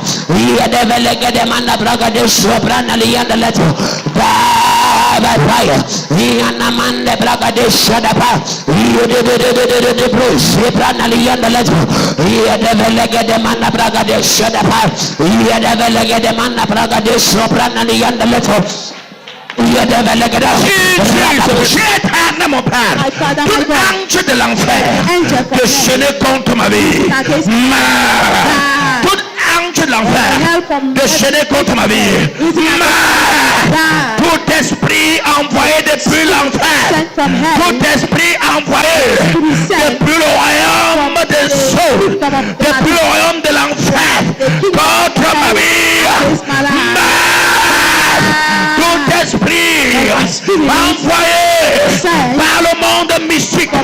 Yadabelegade manda bragade soprana lianda leto by fire. Yanamanda bragade sadapa Yadabelegade bro seprana lianda leto Yadabelegade manda bragade sadapa Yadabelegade manda bragade soprana lianda leto Éternel mon Père, tout ange de l'enfer déchaîné contre ma vie, tout ange de l'enfer déchaîné contre ma vie, tout esprit envoyé depuis l'enfer, tout esprit envoyé depuis le royaume des souls, depuis le royaume de l'enfer contre ma vie, tout esprit envoyé par le monde mystique, par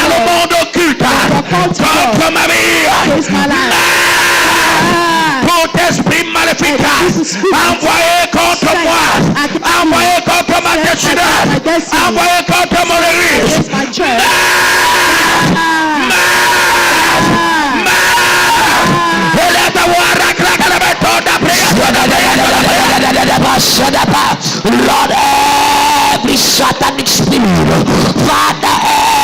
le monde occulte contre ma vie, tout esprit maléfique envoyé contre moi, envoyé contre ma destinée, envoyé contre mon église, Lord, every satanic spirit, Father,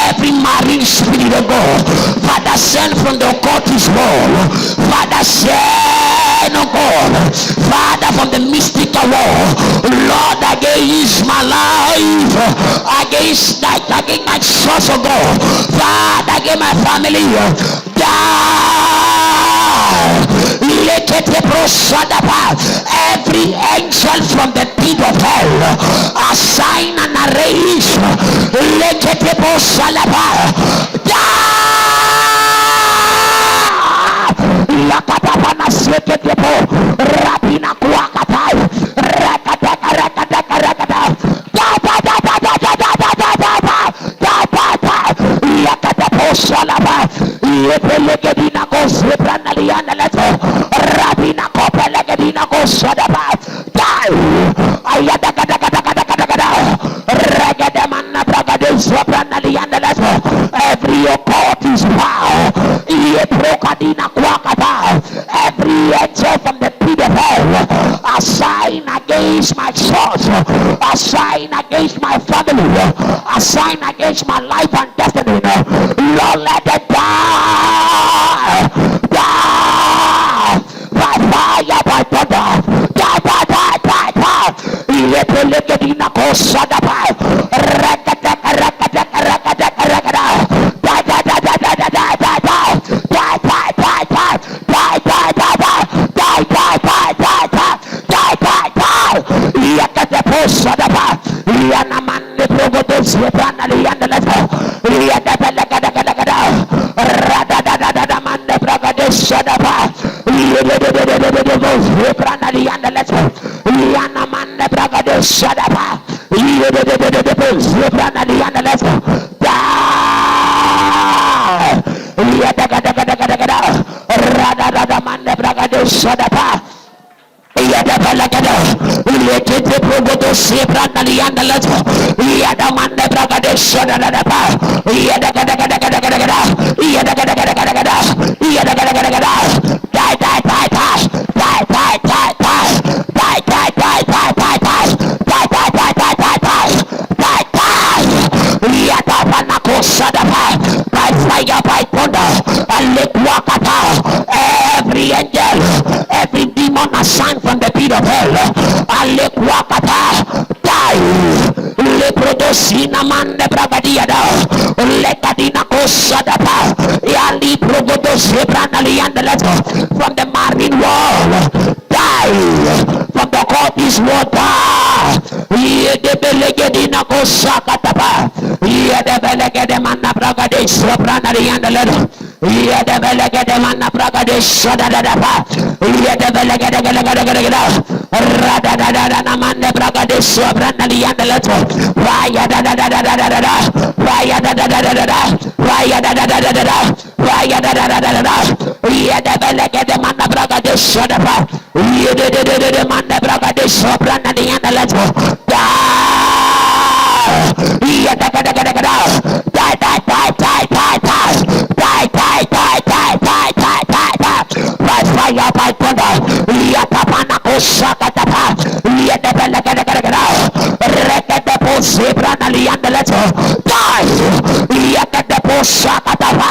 every marine spirit of God, Father, send from the occultist world, Father, send, oh God, Father, from the mystical world, Lord, against my life, against my source of God, Father, against my family, every angel from the pit of hell assign and arrange Rabina Kopelegadina go Sadaba. Every occult is wow. Every angel from the pit of hell assign against my church, assign against my family, assign against my life and destiny. Lord, let it die. By fire, by thunder. Die. Every angel, every demon assigned from the pit of hell, Leprodosina mande bragadiada, Lekadina kosadapa, Yali progodos lebranaliandeleto, from the marine wall, die, from the copies water, Yedebelegedina kosakatapa, Yedebelegedemana bragades lebranaliandeleto, Yedebelegedemana bragades sadadapa, Yedebelegedegedegedegedegeda, Radadadana mande bragades lebranaliandeleto, Raya da da da da da da da, Raya da da da da da da, Raya da da da da da da, Raya da da da da da da, Yedebelegede manda bragades sadapa, Yedede manda bragades lebranaliandeleto, fire by thunder, Yatapana Osakatapa, Yedebelegadagada, Rekedepo Zebranaliandeleto, die, Yakadepo Sakatapa,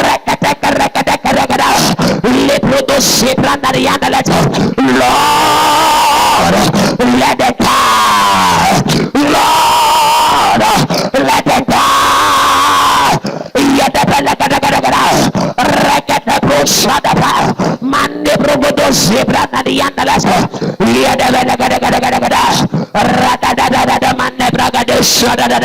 Rekedegada, Leprodo Zebranaliandeleto, Lord, let it die. zebra na di andalas. Iya da gada. Rada da manne braga de shada da.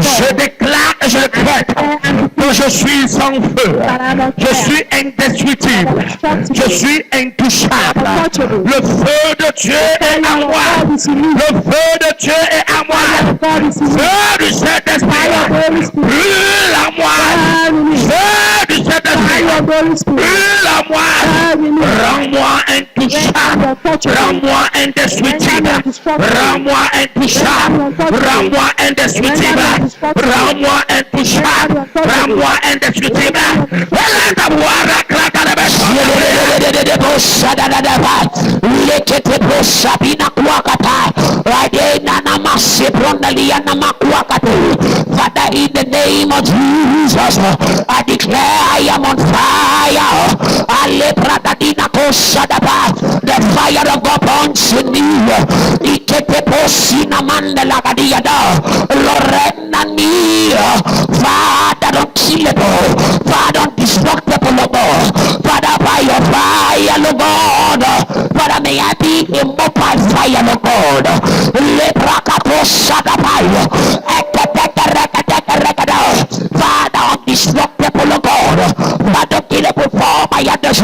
Je déclare et je décrète que je suis sans feu. Je suis indestructible. Je suis intouchable. Le feu de Dieu est à moi. Le feu de Dieu est à moi. Feu du Saint-Esprit. Brûle à moi. Feu du Saint-Esprit. Brûle à moi. Rends-moi intouchable. Rends-moi indestructible. Rends-moi intouchable. Rends-moi indestructible. Rends-moi intouchable. Rends-moi indestructible. Father, in the name of Jesus, I declare I am on fire. The fire of God burns in me. Father, unkillable. Father, indestructible. Father, by your fire, Lord God. Father, may I be immortal fire, Lord God. Father, indestructible, Lord God. Father, killable for my others.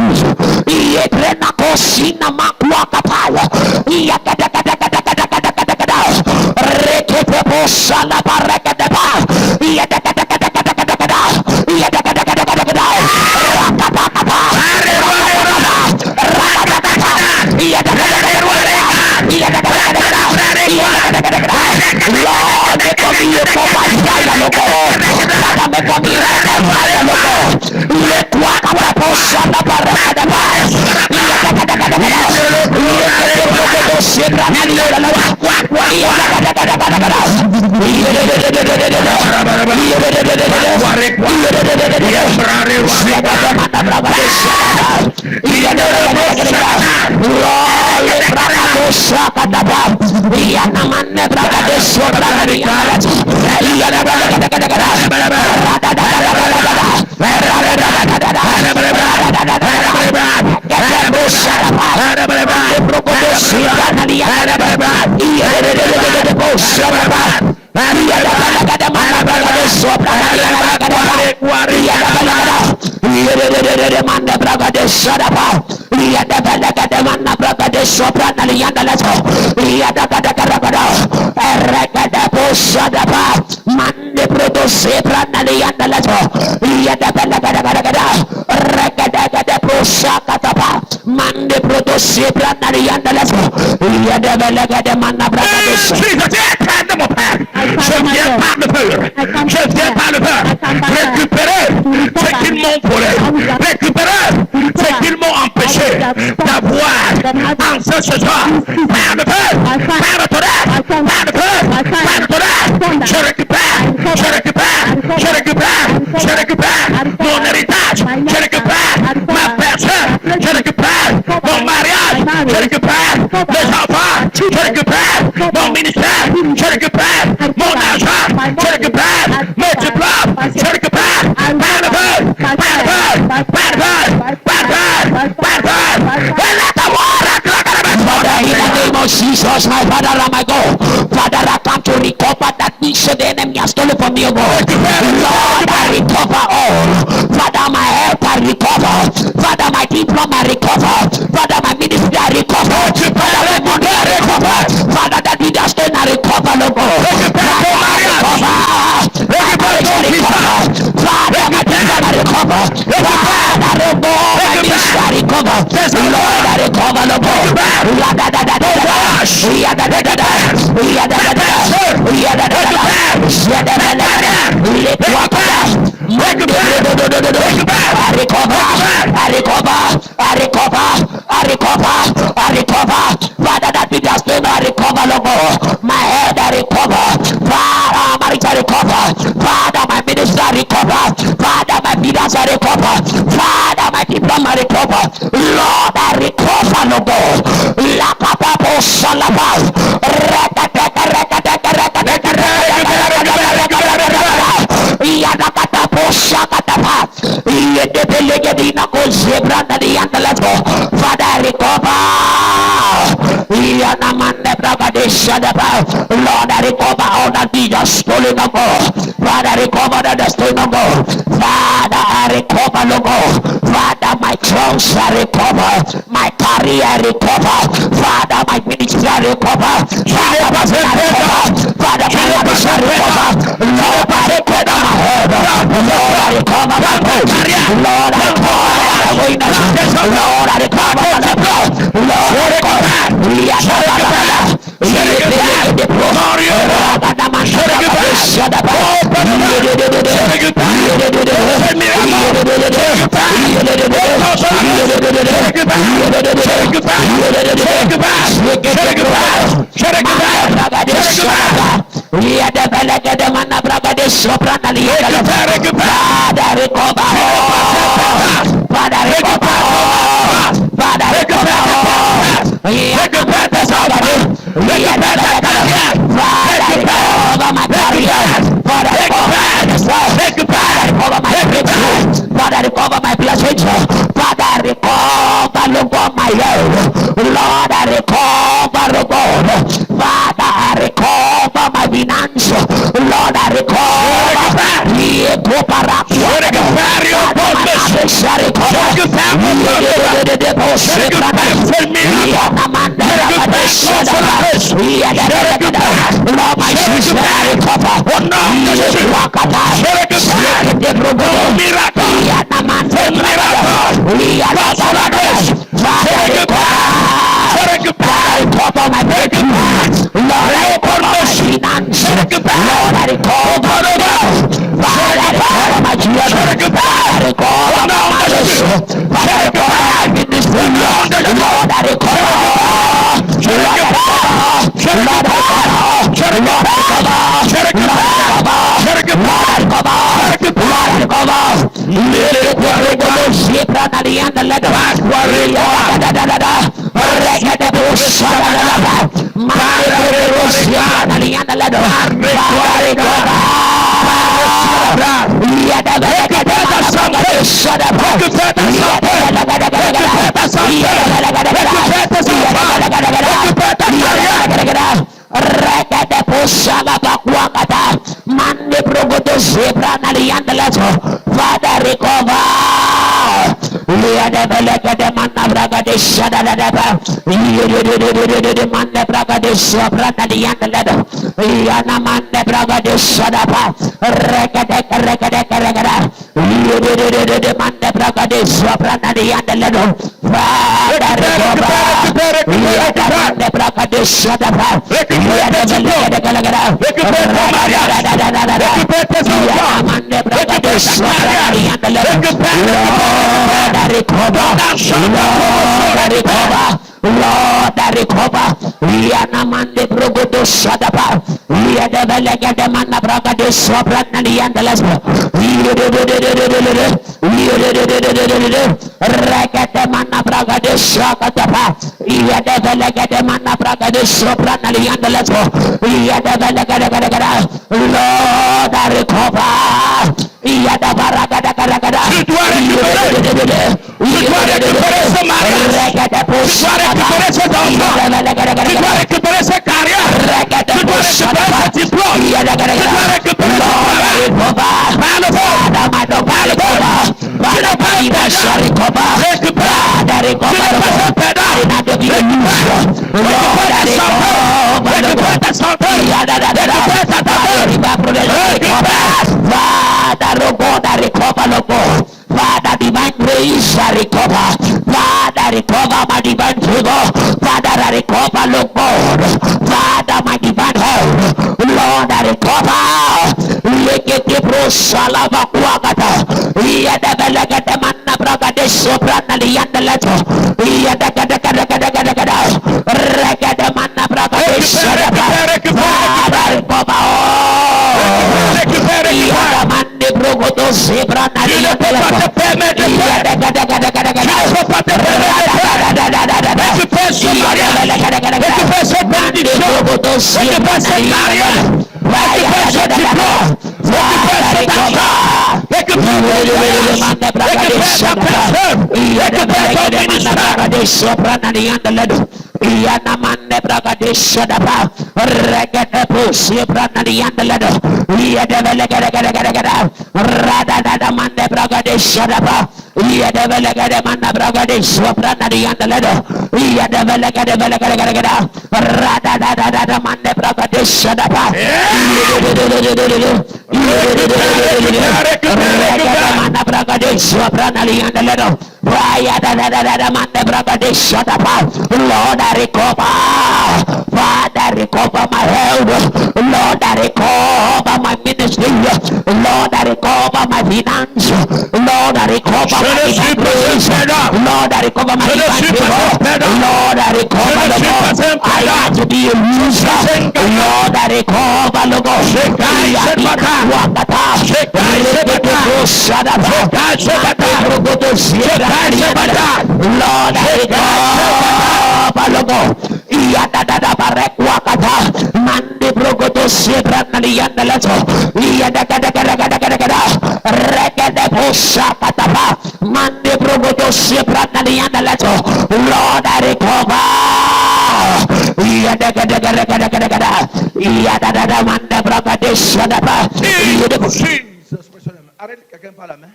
Récupérer ce qu'ils m'ont volé. Récupérer ce qu'ils m'ont empêché d'avoir en ce soir. Par le feu, par le tonnerre, par le feu, par le tonnerre. Je récupère, je récupère, je récupère, je récupère mon héritage. Je récupère ma personne. Je récupère mon mariage. Je récupère mes enfants. Je récupère mon ministère. Je récupère mon argent. Je récupère mes diplômes. Je récupère par le feu, par le feu, par le feu, par le feu, par le feu. Father, in the name of Jesus, my Father, my God, Father, I come to recover that which the enemy has stolen from me, God. Lord, I recover all. Father, my health, I recover. Father, my diploma, I recover. Father, my ministry, I recover. Father, my money, I recover. Father, that we just stolen, I recover, Lord God. Father, I recover. Father, my diploma, I recover. Father, Lord God, my ministry, I recover. Lord, I recover, Lord God. I recover. Father, that we just do not recover, Lord. My head, I recover. Father, my marriage, I recover. Father, my ministry, I recover. Father, my business, I recover. Father, my diploma, I recover. Lord, I recover, Lord. La papa salaba. recover. Lord, I recover all that we just stolen, no more. Father, I recover the destiny, no more. Father, I recover, no more. Father, my crowns I recover, my career I recover, Father, my ministry I recover, Father, my I recover, Father, my marriage I recover, Lord, I recover my head, Lord, I recover my head, Lord, I recover my witness, Lord, I recover my blood, Lord, I recover, we are recover my blessings, Father, recover, Lord, my love, Lord, I recover, Lord, Father, I recover my finance, Lord, I recover, Father, recover. Lord, I recover. We are the man the Brogodo Shadapa. We are the Velegate man the Bragade Sopran and the Andalasma. We are the man the Bragade Shakatapa. We are the Velegate man the Bragade Sopran and the Andalasma. We are the Velegate. Lord, I recover. We are the Baragada. Father, divine grace, I recover. Father, recover my divine favor. Father, I recover, Lord God. Father, my divine health. Lord, I recover. Lekete pro salava kuagata. Iya daga daga manna bragade soprana liyanda leto. Iya daga daga. Regade manna bragade soprana. Father, recover. Iya mande brogodo sebrana liyanda leto. Iya daga daga. Yanamande Bragadesha Daba, Regate Pussy Branadi and the Ledo, Yadavelegada, Rada Mande Bragadesha Daba, Yadavelegada Manda Bragadesha Branadi and the Ledo, Yadavelegada, Rada Mande Bragadesha Daba, Manda Bragadesha Branadi and the Ledo, Yada Mande Bragadesha Daba, Lord, I recover. Father, recover my health. Lord, I recover my ministry. Lord, I recover my finance. Lord, I recover my grace. Lord, I recover my favor. Lord, I recover the Lord. I want to be a loser. Lord, I recover the Lord. Lord, I recover. Iya dada barek wakata mandi brogoto sebran nalian dalato iya dada regede posa katapa mandi brogoto sebran nalian dalato Lord I recover iya dada iya dada manda brogade sadapa Jesus. Arrête, quelqu'un par la main.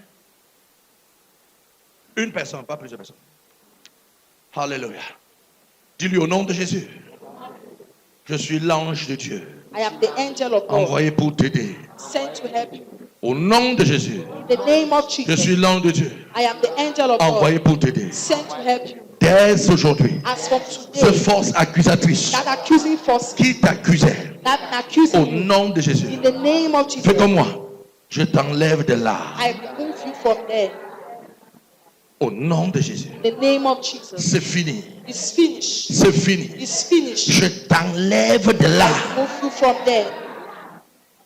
Une personne, pas plusieurs personnes. Alléluia. Dis-lui au nom de Jésus. Je suis l'ange de Dieu. I am the angel of God. Envoyé pour t'aider. Sent to help you. Au nom de Jésus. In the name of Je Jesus. suis l'ange de Dieu. I am the angel of Envoyé God. pour t'aider. Sent to help you. Dès aujourd'hui. As from Cette today, force accusatrice that accusing force, qui t'accusait. that Au accusing you, nom de Jésus. in the name of Jesus, Fais comme moi. Je t'enlève de là. I remove you from there. Au nom de Jésus. In the name of Jesus. C'est fini. It's finished. C'est fini. It's finished. Je t'enlève de là. I remove you from there.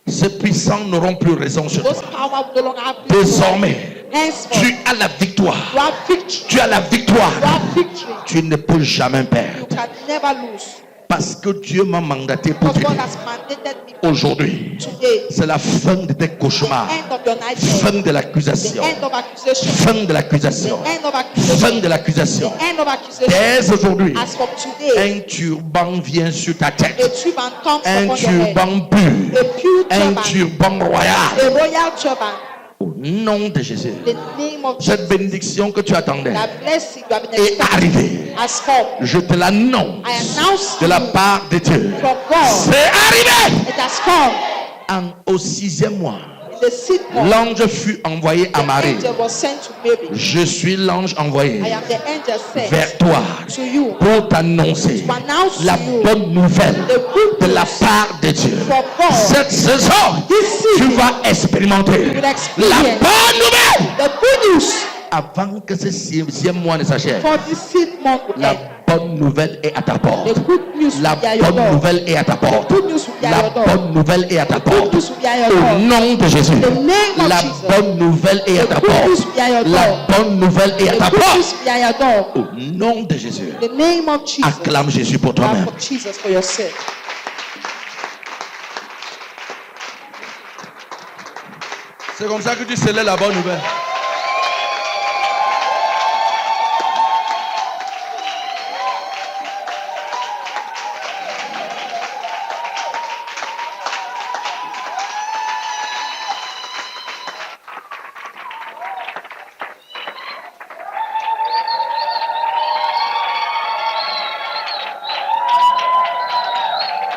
Ces puissants n'auront plus raison sur Those toi. power will no longer have place. Désormais, Henceforth, tu as la victoire. you have victory. Tu as la victoire. You have victory. Tu ne peux jamais You perdre. can never lose. Parce que Dieu m'a mandaté pour Because God t'aider. has mandated me Aujourd'hui, today. c'est la fin de tes cauchemars. End of your nightmare. Fin de The l'accusation. end of accusation. Fin de The l'accusation. end of accusation. Fin de l'accusation. The end of accusation. Dès aujourd'hui, As from today, un turban vient sur ta a tête. turban comes Un upon your head. turban pur. A pure Un turban. turban royal. A royal turban. Au nom de Jésus. The name of Cette Jesus. bénédiction que tu attendais That blessing you have been est expecting arrivée. has come. Je te l'annonce I announce de la to you part de Dieu. from God. C'est arrivé. It has come. Au 6e mois, In the sixth month, l'ange fut envoyé à the Marie. angel was sent to Mary. Je suis l'ange envoyé I am the angel sent vers toi to you pour t'annoncer to announce la to you bonne nouvelle the good de la news part de Dieu. from God. Cette saison, This tu season, vas expérimenter you will la experience bonne nouvelle the good news avant que ce 6e mois ne s'achève. for this sixth month will La end. bonne nouvelle est à ta porte. The good news La will be at your bonne door. nouvelle est à ta porte. The good news will be at La your door. bonne nouvelle est à ta The good porte. news will be at your Au door. nom de Jésus. The name of La Jesus. bonne nouvelle est à The ta good news porte. will be at your La door. bonne nouvelle est à The ta good porte. news will be at your door. Au nom de Jésus. The name of Jesus. Acclame Jésus pour Clap toi-même. for Jesus for yourself. C'est comme ça que tu scellais la bonne nouvelle.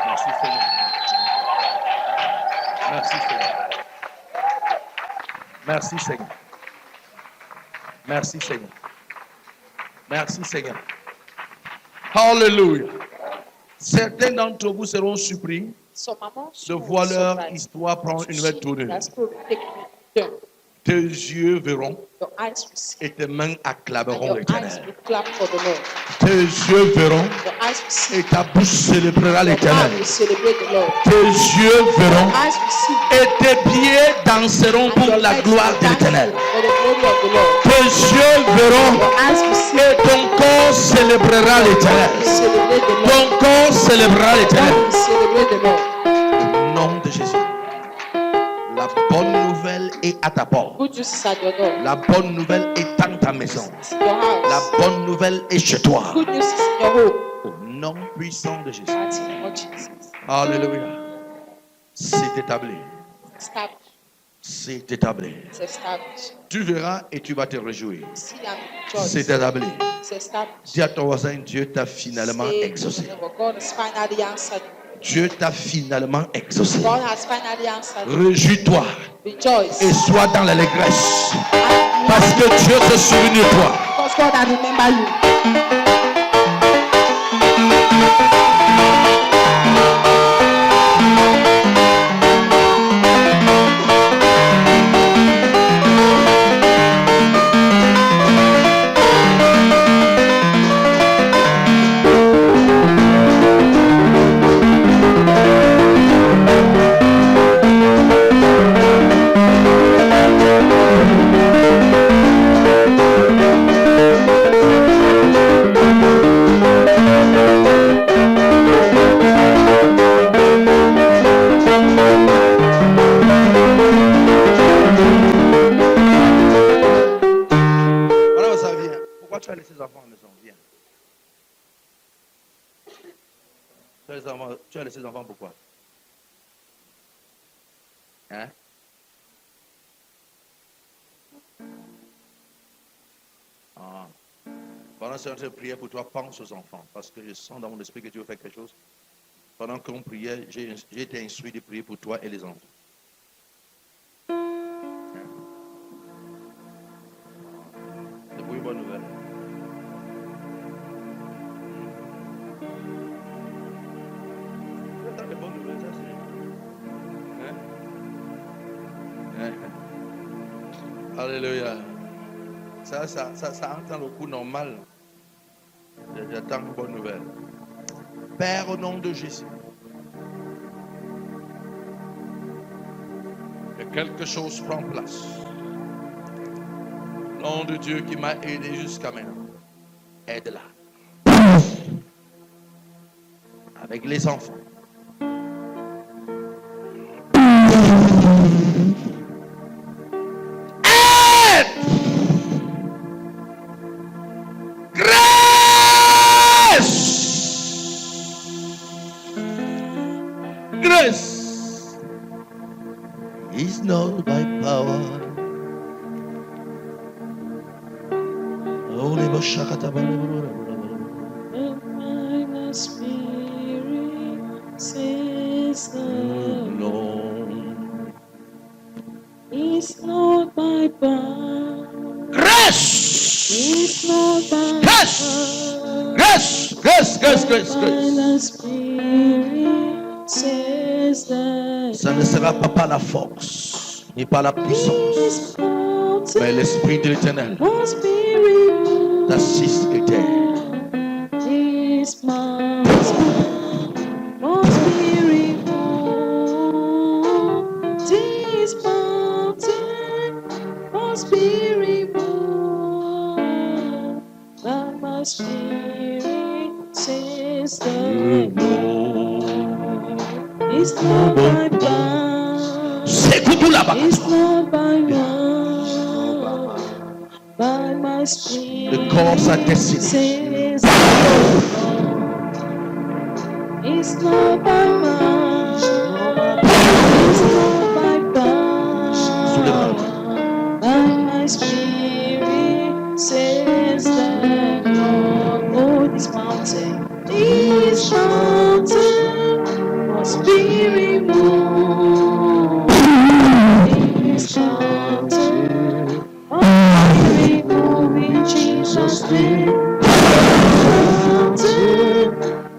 Merci Seigneur. Merci Seigneur. Merci Seigneur. Merci Seigneur. Merci Seigneur. Hallelujah. Certains d'entre vous seront surpris So, Mama, de voir leur histoire prendre une nouvelle tournure. That's good. Take it. Turn. Tes yeux verront Your eyes will see. et tes mains And acclameront your eyes l'Éternel. will clap for the Lord. Tes yeux verront Your eyes will see. et ta bouche célébrera Your l'Éternel. mouth will celebrate the Lord. Tes yeux verront Your eyes will see. et tes pieds danseront And pour your la legs gloire will de dance l'Éternel. for the glory of the Lord. Tes yeux verront Your eyes will see. et ton corps célébrera l'Éternel. Will celebrate the Lord. Ton corps célébrera God l'Éternel. will celebrate the Lord. Au nom de Jésus. La bonne nouvelle nouvelle est à ta porte. Good news is at your door. La bonne nouvelle est dans ta maison. It's in your house. La bonne nouvelle est chez toi. Good news is in your home. Au nom puissant de Jésus. Mighty name of Jesus. Alléluia. C'est établi. Established. C'est établi. It's established. Tu verras et tu vas te réjouir. See and rejoice. C'est établi. It's established. Dis à ton voisin, Dieu t'a finalement Say, exaucé. God has finally answered. Dieu t'a finalement exaucé. God has finally answered. Réjouis-toi Rejoice. et sois dans l'allégresse. Parce que Dieu s'est souvenu de toi. Because God has remembered you. Voilà, ça vient. Pourquoi tu as laissé les enfants à la maison? Viens. Tu as laissé les enfants pourquoi? Hein? Ah. Pendant que je priais pour toi, pense aux enfants. Parce que je sens dans mon esprit que tu veux faire quelque chose. Pendant qu'on priait, j'ai été instruit de prier pour toi et les enfants. C'est pour une bonne nouvelle. C'est une bonne nouvelle, ça c'est. Hein? Alléluia. Ça entre dans le coup normal. J'attends une bonne nouvelle. Père, au nom de Jésus. Que quelque chose prend place. Nom de Dieu qui m'a aidé jusqu'à maintenant. Aide-la. Avec les enfants. Aide! Grace is not by power. Only by Shakata. My spirit says the Lord. It's not by power. Grace! It's not by Grace! Grace! Grace! Grace! Grace! My Grace! spirit says that Ça ne sera pas par la force, ni par la puissance, this mountain mais l'Esprit de l'Éternel must be removed. t'assiste et t'aide. This mountain must be removed. This mountain must be removed. But my spirit says the Lord. It's not by power. C'est tout là-bas. It's not by might. By my spirit. Le corps sa destinée. Says the Lord. It's not by might. It's not by power. By my spirit says the Lord. Oh, this mountain must be removed. This mountain must be removed in Jesus' name. Mountain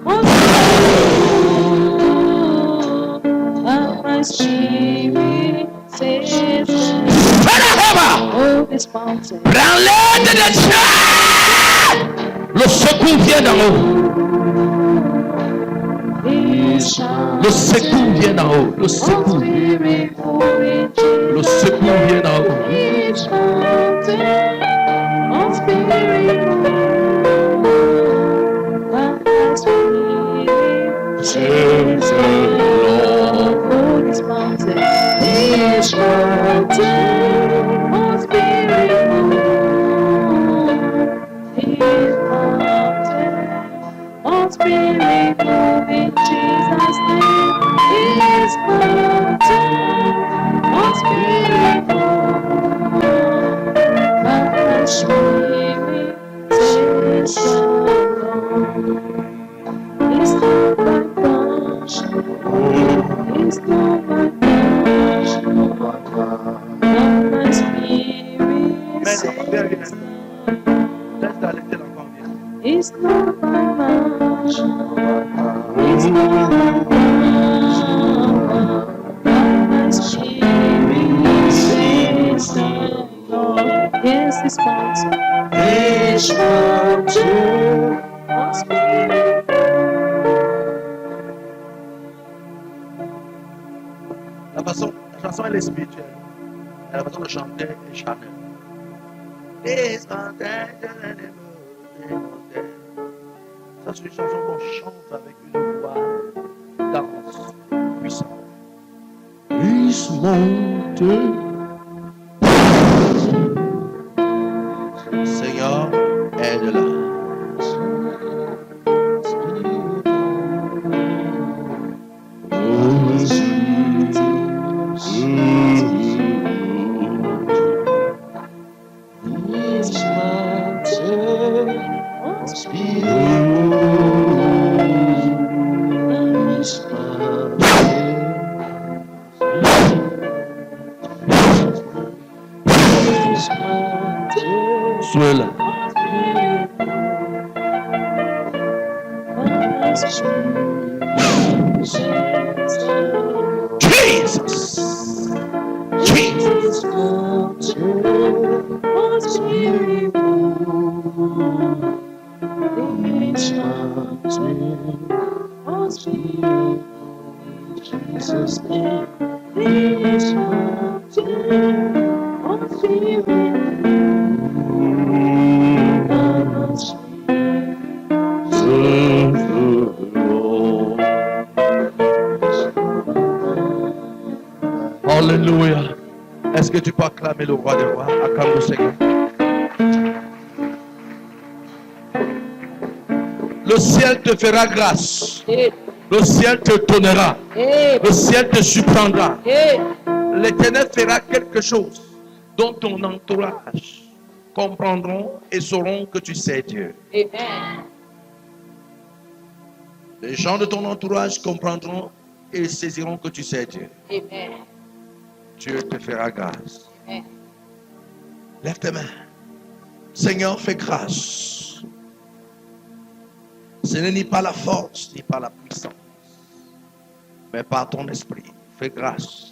must be removed. By my spirit says the Lord. Oh, this mountain. Prends-le de Dieu. Le secours vient d'en haut. Le secours vient d'en haut. Le secours. Le secours vient d'en haut. This mountain Spirit move in Jesus' name. This mountain, oh Spirit move. By my Spirit, says the Lord. It's not by passion, it's not by passion. By my Spirit, says the Lord. It's not by passion, it's not by power. By my Spirit, says the Lord. Yes, this mountain, oh Spirit. La chanson elle est spirituelle. La façon de chanter est charnelle. Ça c'est une chanson qu'on chante avec une voix dense, puissante. This mountain, Seigneur, aide-la. Sois-là. Jesus. Jesus. Jesus' name, this mountain, oh Spirit, Alléluia. Est-ce que tu peux acclamer le roi des rois? Acclame le Seigneur. Le ciel te fera grâce. Le ciel te donnera. Le ciel te surprendra. L'Éternel fera quelque chose dont ton entourage comprendront et sauront que tu sais Dieu. Amen. Les gens de ton entourage comprendront et saisiront que tu sais Dieu. Amen. Dieu te fera grâce. Amen. Lève tes mains. Seigneur, fais grâce. Ce n'est ni par la force, ni par la puissance, mais par ton esprit. Fais grâce.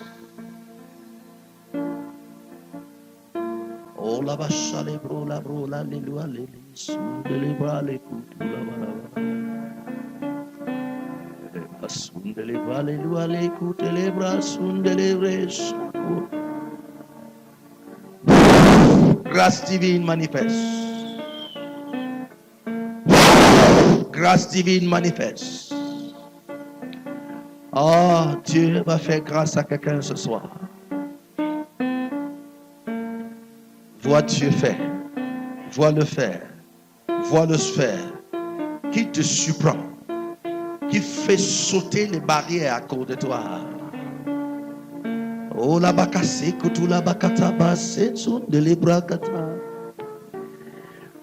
Oh la vache, les bros, la bro, la les lois, les sous, les bras, les coups, la bras. Sunde les bras, les lois, les coups, les bras, sunde les vrais. Grâce divine manifeste. Grâce divine manifeste. Oh, Dieu va faire grâce à quelqu'un ce soir. Vois Dieu faire. Vois le faire. Vois le faire. Qui te surprend. Qui fait sauter les barrières à cause de toi. Oh la bakase kutu la bakata basse de l'ebrakata.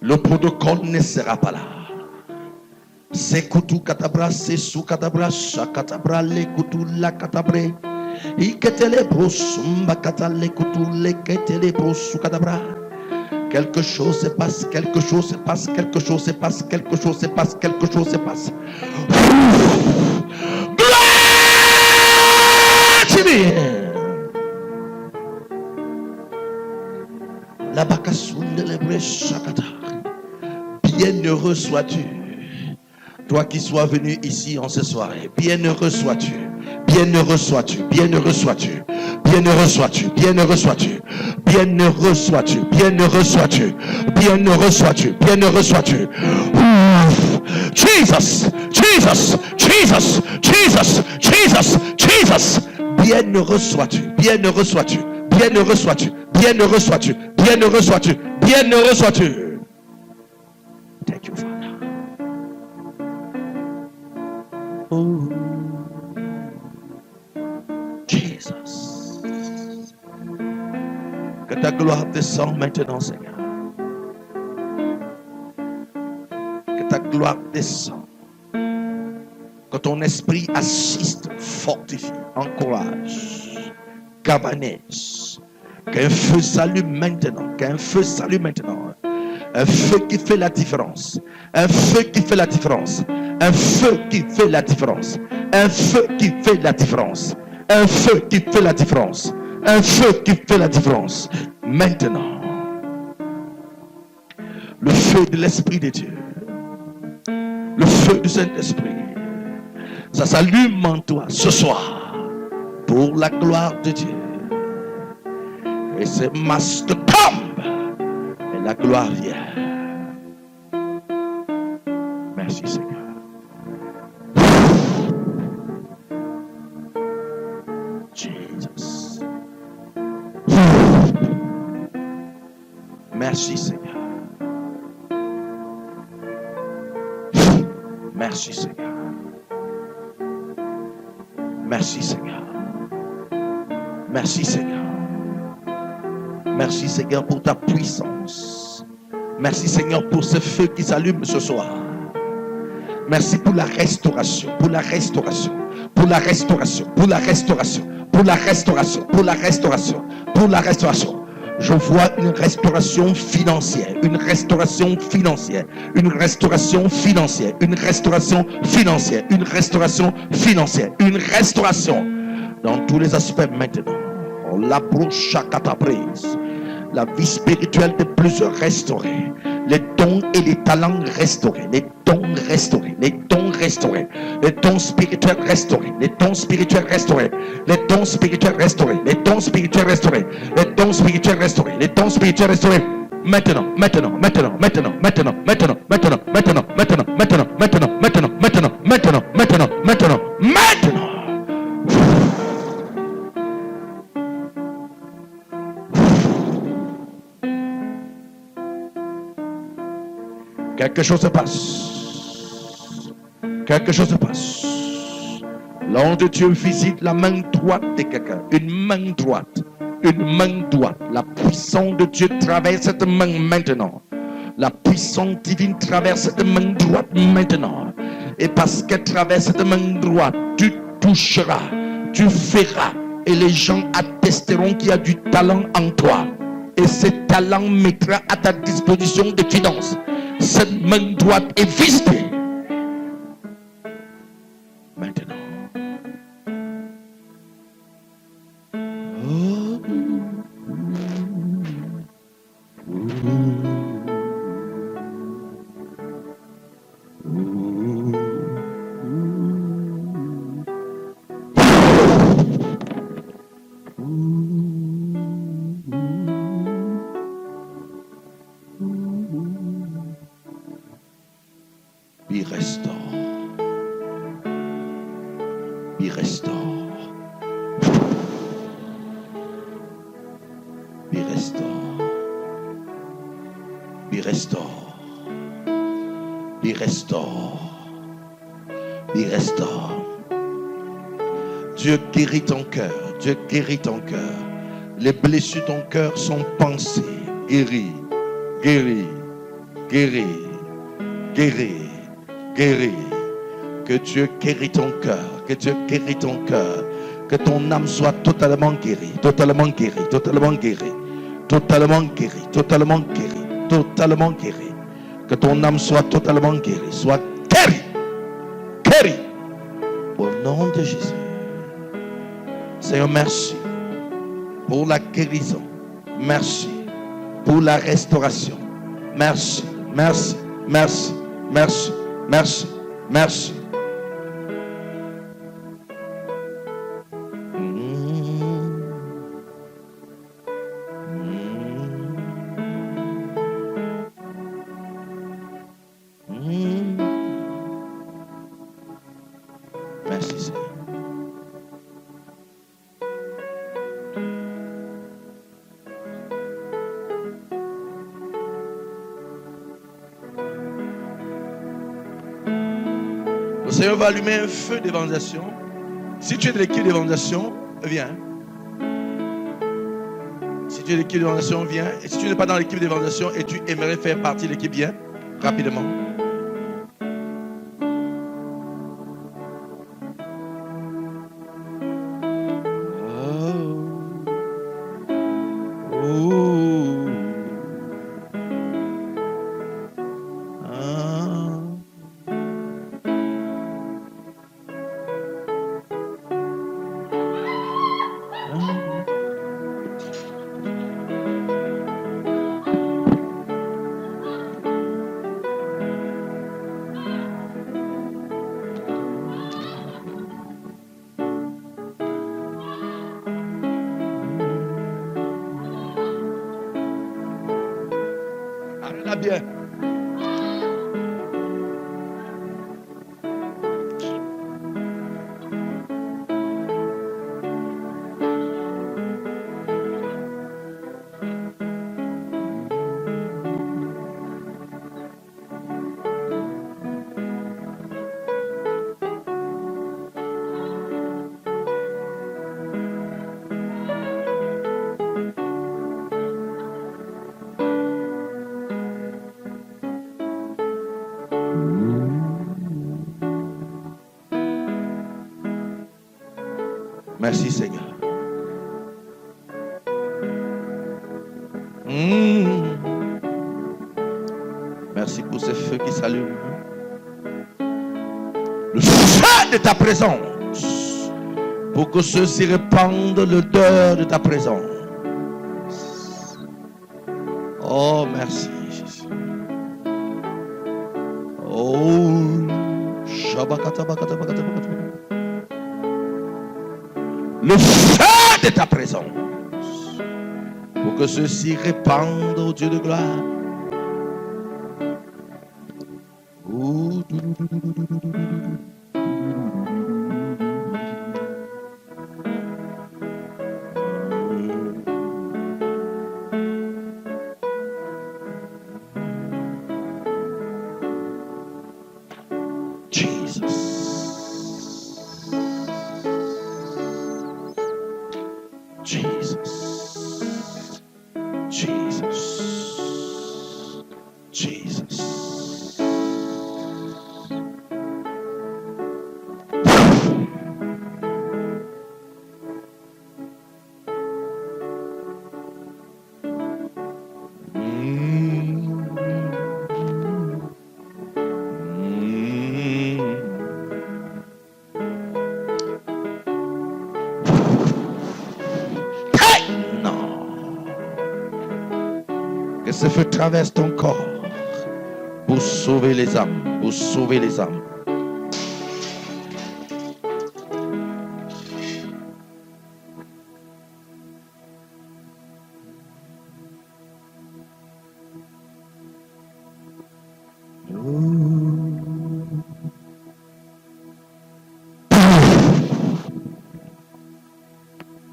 Le protocole ne sera pas là. C'est kutu katabra, c'est sous katabra, shakatabra, le kutu la katabre. Iketele brosumba katale kutu le ketele brosu katabra. Quelque chose se passe, quelque chose se passe, quelque chose se passe, quelque chose se passe, quelque chose se passe. Gloire to me. La bakasoun de l'hébreu shakata. Bienheureux sois-tu. Toi qui sois venu ici en ce soir, bienheureux sois-tu, bienheureux sois-tu, bienheureux sois-tu, bienheureux sois-tu, bienheureux sois-tu, bienheureux sois-tu, bienheureux sois-tu, bienheureux sois-tu, bienheureux sois-tu. Jesus, Jesus, Jesus, Jesus, Jesus, Jesus. Bienheureux sois-tu, bienheureux sois-tu, bienheureux sois-tu, bienheureux sois-tu, bienheureux sois-tu, bienheureux sois-tu. Thank you, Father. Oh, Jesus. Que ta gloire descende maintenant, Seigneur. Que ta gloire descende. Que ton esprit assiste, fortifie, encourage, galvanise. Qu'un feu s'allume maintenant. Qu'un feu s'allume maintenant. Un feu qui fait la différence. Un feu qui fait la différence. Un feu qui fait la différence. Un feu qui fait la différence. Un feu qui fait la différence. Un feu qui fait la différence. Maintenant, le feu de l'Esprit de Dieu. Le feu du Saint-Esprit. Ça s'allume en toi ce soir. Pour la gloire de Dieu. Et ce masque tombe. Et la gloire vient. Merci Seigneur. Jesus. Merci Seigneur. Merci Seigneur. Merci Seigneur. Merci Seigneur. Merci Seigneur pour ta puissance. Merci Seigneur pour ce feu qui s'allume ce soir. Merci pour la restauration, pour la restauration, pour la restauration, pour la restauration, pour la restauration, pour la restauration, pour la restauration. Je vois une restauration financière, une restauration financière, une restauration financière, une restauration financière, une restauration financière, une restauration dans tous les aspects maintenant. La broche à cataprise, la vie spirituelle de plusieurs restaurée, les dons et les talents restaurés, les dons restaurés, les dons restaurés, les dons spirituels restaurés, les dons spirituels restaurés, les dons spirituels restaurés, les dons spirituels restaurés, les dons spirituels restaurés, les dons spirituels restaurés. Maintenant, maintenant, maintenant, maintenant, maintenant, maintenant, maintenant, maintenant, maintenant, maintenant, maintenant, maintenant, maintenant, maintenant, maintenant, maintenant, maintenant. Quelque chose se passe. Quelque chose se passe. L'ange de Dieu visite la main droite de quelqu'un. Une main droite. Une main droite. La puissance de Dieu traverse cette main maintenant. La puissance divine traverse cette main droite maintenant. Et parce qu'elle traverse cette main droite, tu toucheras, tu feras. Et les gens attesteront qu'il y a du talent en toi. Et ce talent mettra à ta disposition des finances. Cette main droite est visitée. Maintenant. Be restore. Be restore. Be restore. Be restore. Be restore. Be restore. Dieu guérit ton cœur. Dieu guérit ton cœur. Les blessures de ton cœur sont pensées. Guéris. Guéris. Guéris. Guéris. Guéris. Que Dieu guérit ton cœur. Que Dieu guérit ton cœur. Que ton âme soit totalement guérie. Totalement guérie. Totalement guérie. Totalement guérie. Totalement guérie. Totalement guérie. Que ton âme soit totalement guérie. Soit guérie. Guérie. Au nom de Jésus. Seigneur, merci pour la guérison. Merci pour la restauration. Merci. Merci. Merci. Merci. Merci, merci. Merci Seigneur. Le Seigneur va allumer un feu d'évangélisation. Si tu es de l'équipe d'évangélisation, viens. Si tu es de l'équipe d'évangélisation, viens. Et si tu n'es pas dans l'équipe d'évangélisation et tu aimerais faire partie de l'équipe, viens rapidement. Bien. Merci Seigneur. Merci pour ce feu qui s'allume. Le feu de ta présence. Pour que ceux-ci répandent l'odeur de ta présence. Oh, merci Jésus. Oh, le feu de ta présence, pour que ceux-ci répandent au Dieu de gloire. Ce feu traverse ton corps pour sauver les âmes, pour sauver les âmes.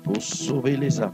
Pour sauver les âmes.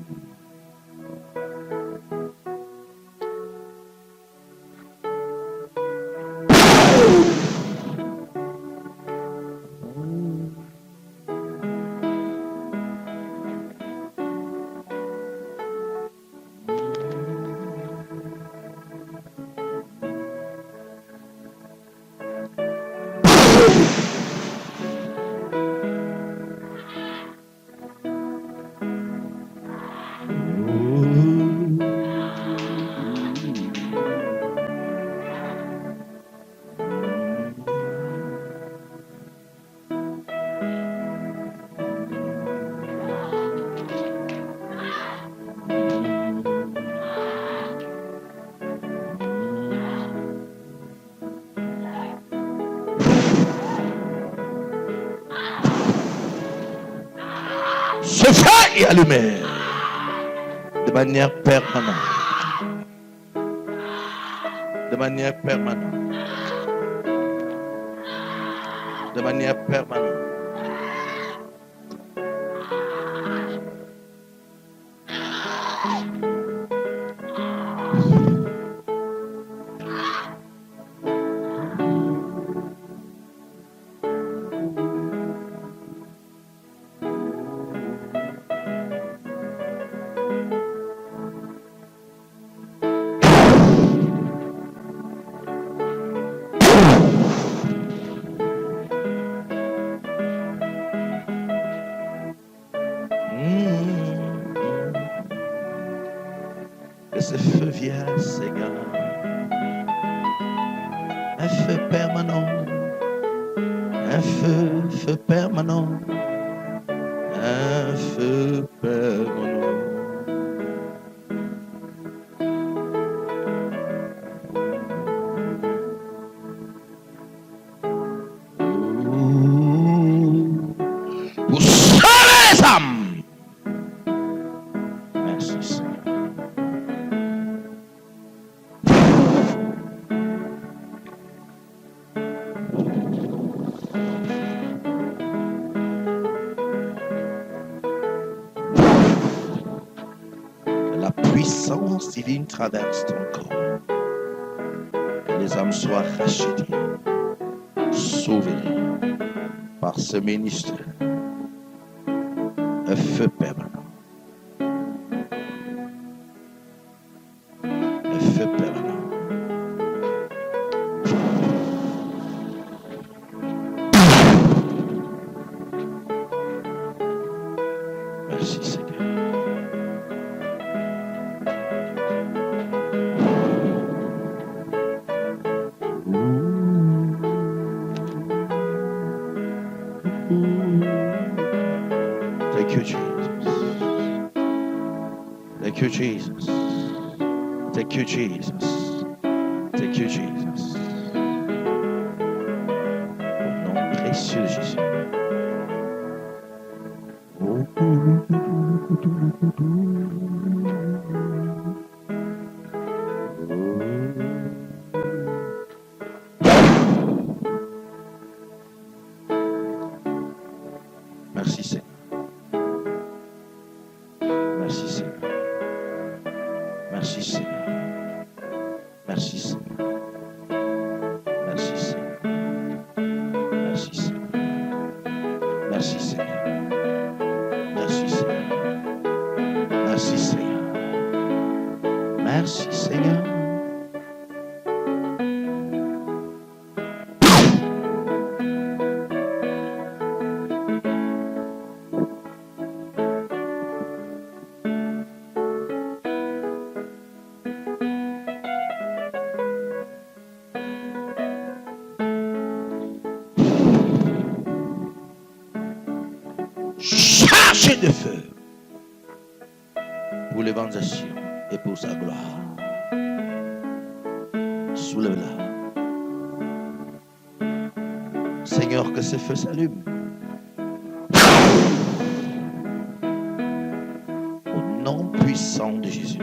Ce feu est allumé de manière permanente. De manière permanente. De manière permanente. ce feu vienne, Seigneur. Un feu permanent. Un feu permanent. Un feu permanent. Pour sauver les âmes. Merci, Seigneur. La puissance divine traverse ton corps. Que les âmes soient rachetées, sauvées par ce ministère. Un feu permanent. Un feu permanent. Merci Seigneur. Thank you, Jesus. Thank you, Jesus. Thank you, Jesus. Thank you, Jesus. Au nom précieux de Jésus. Merci Seigneur. Merci Seigneur. Merci Seigneur. Merci Seigneur. Merci Seigneur. Merci Seigneur. Merci Seigneur. Merci Seigneur. Merci Seigneur. Merci Seigneur. Chargé de feu pour l'évangélisation et pour sa gloire. Soulève-la. Seigneur, que ce feu s'allume. Au nom puissant de Jésus.